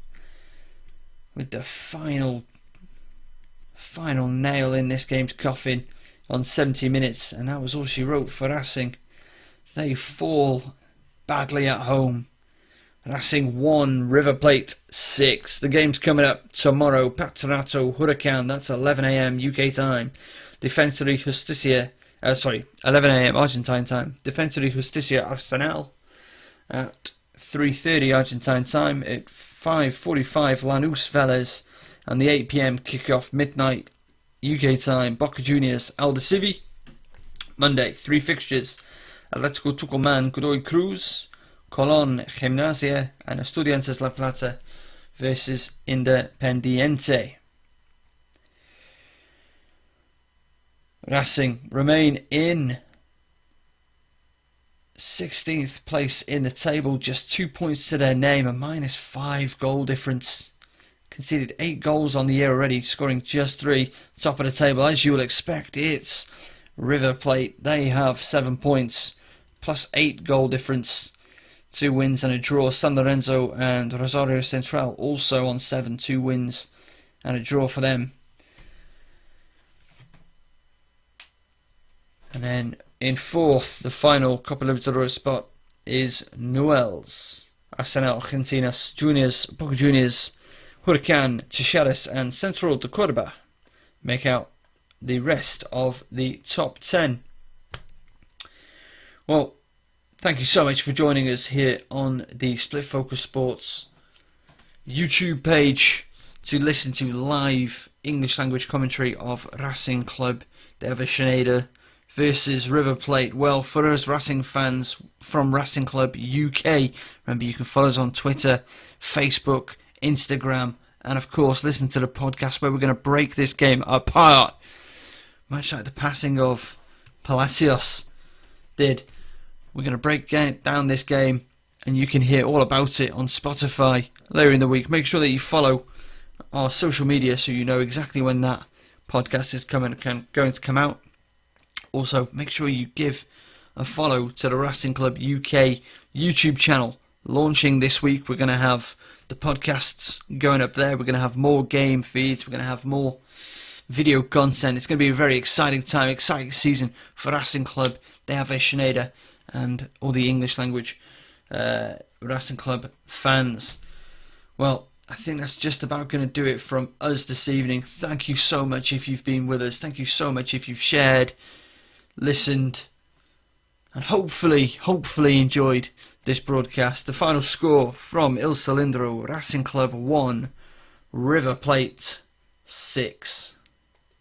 with the final nail in this game's coffin on 70 minutes, and that was all she wrote for Racing. They fall badly at home. Racing 1, River Plate 6. The game's coming up tomorrow. Patronato Huracan, that's 11 AM UK time. Defensa y Justicia, 11 AM Argentine time. Defensa y Justicia Arsenal at 3:30 Argentine time. At 5:45 Lanús Vélez, and the 8 PM kickoff midnight UK time. Boca Juniors Aldosivi. Monday, 3 fixtures: Atlético Tucumán Godoy Cruz, Colón Gimnasia, and Estudiantes La Plata versus Independiente. Racing remain in 16th place in the table, just 2 points to their name, a -5 goal difference. Conceded 8 goals on the year already, scoring just 3. Top of the table, as you will expect, it's River Plate. They have 7 points, plus 8 goal difference. 2 wins and a draw. San Lorenzo and Rosario Central also on 7, 2 wins and a draw for them. And then in 4th, the final Copa Libertadores spot is Newell's. Arsenal, Argentinos Juniors, Boca Juniors, Huracan, Talleres and Central de Córdoba make out the rest of the top 10. Well, thank you so much for joining us here on the Split Focus Sports YouTube page to listen to live English language commentary of Racing Club de Avellaneda versus River Plate. Well, for us Racing fans from Racing Club UK, remember you can follow us on Twitter, Facebook, Instagram, and of course listen to the podcast where we're going to break this game apart, much like the passing of Palacios did. We're going to break down this game, and you can hear all about it on Spotify later in the week. Make sure that you follow our social media so you know exactly when that podcast is going to come out. Also, make sure you give a follow to the Racing Club UK YouTube channel. Launching this week, we're going to have the podcasts going up there. We're going to have more game feeds. We're going to have more video content. It's going to be a very exciting time, exciting season for Racing Club de Avellaneda and all the English language Racing Club fans. Well, I think that's just about going to do it from us this evening. Thank you so much if you've been with us. Thank you so much if you've shared, listened, and hopefully enjoyed this broadcast. The final score from Il Cilindro: Racing Club 1, River Plate 6.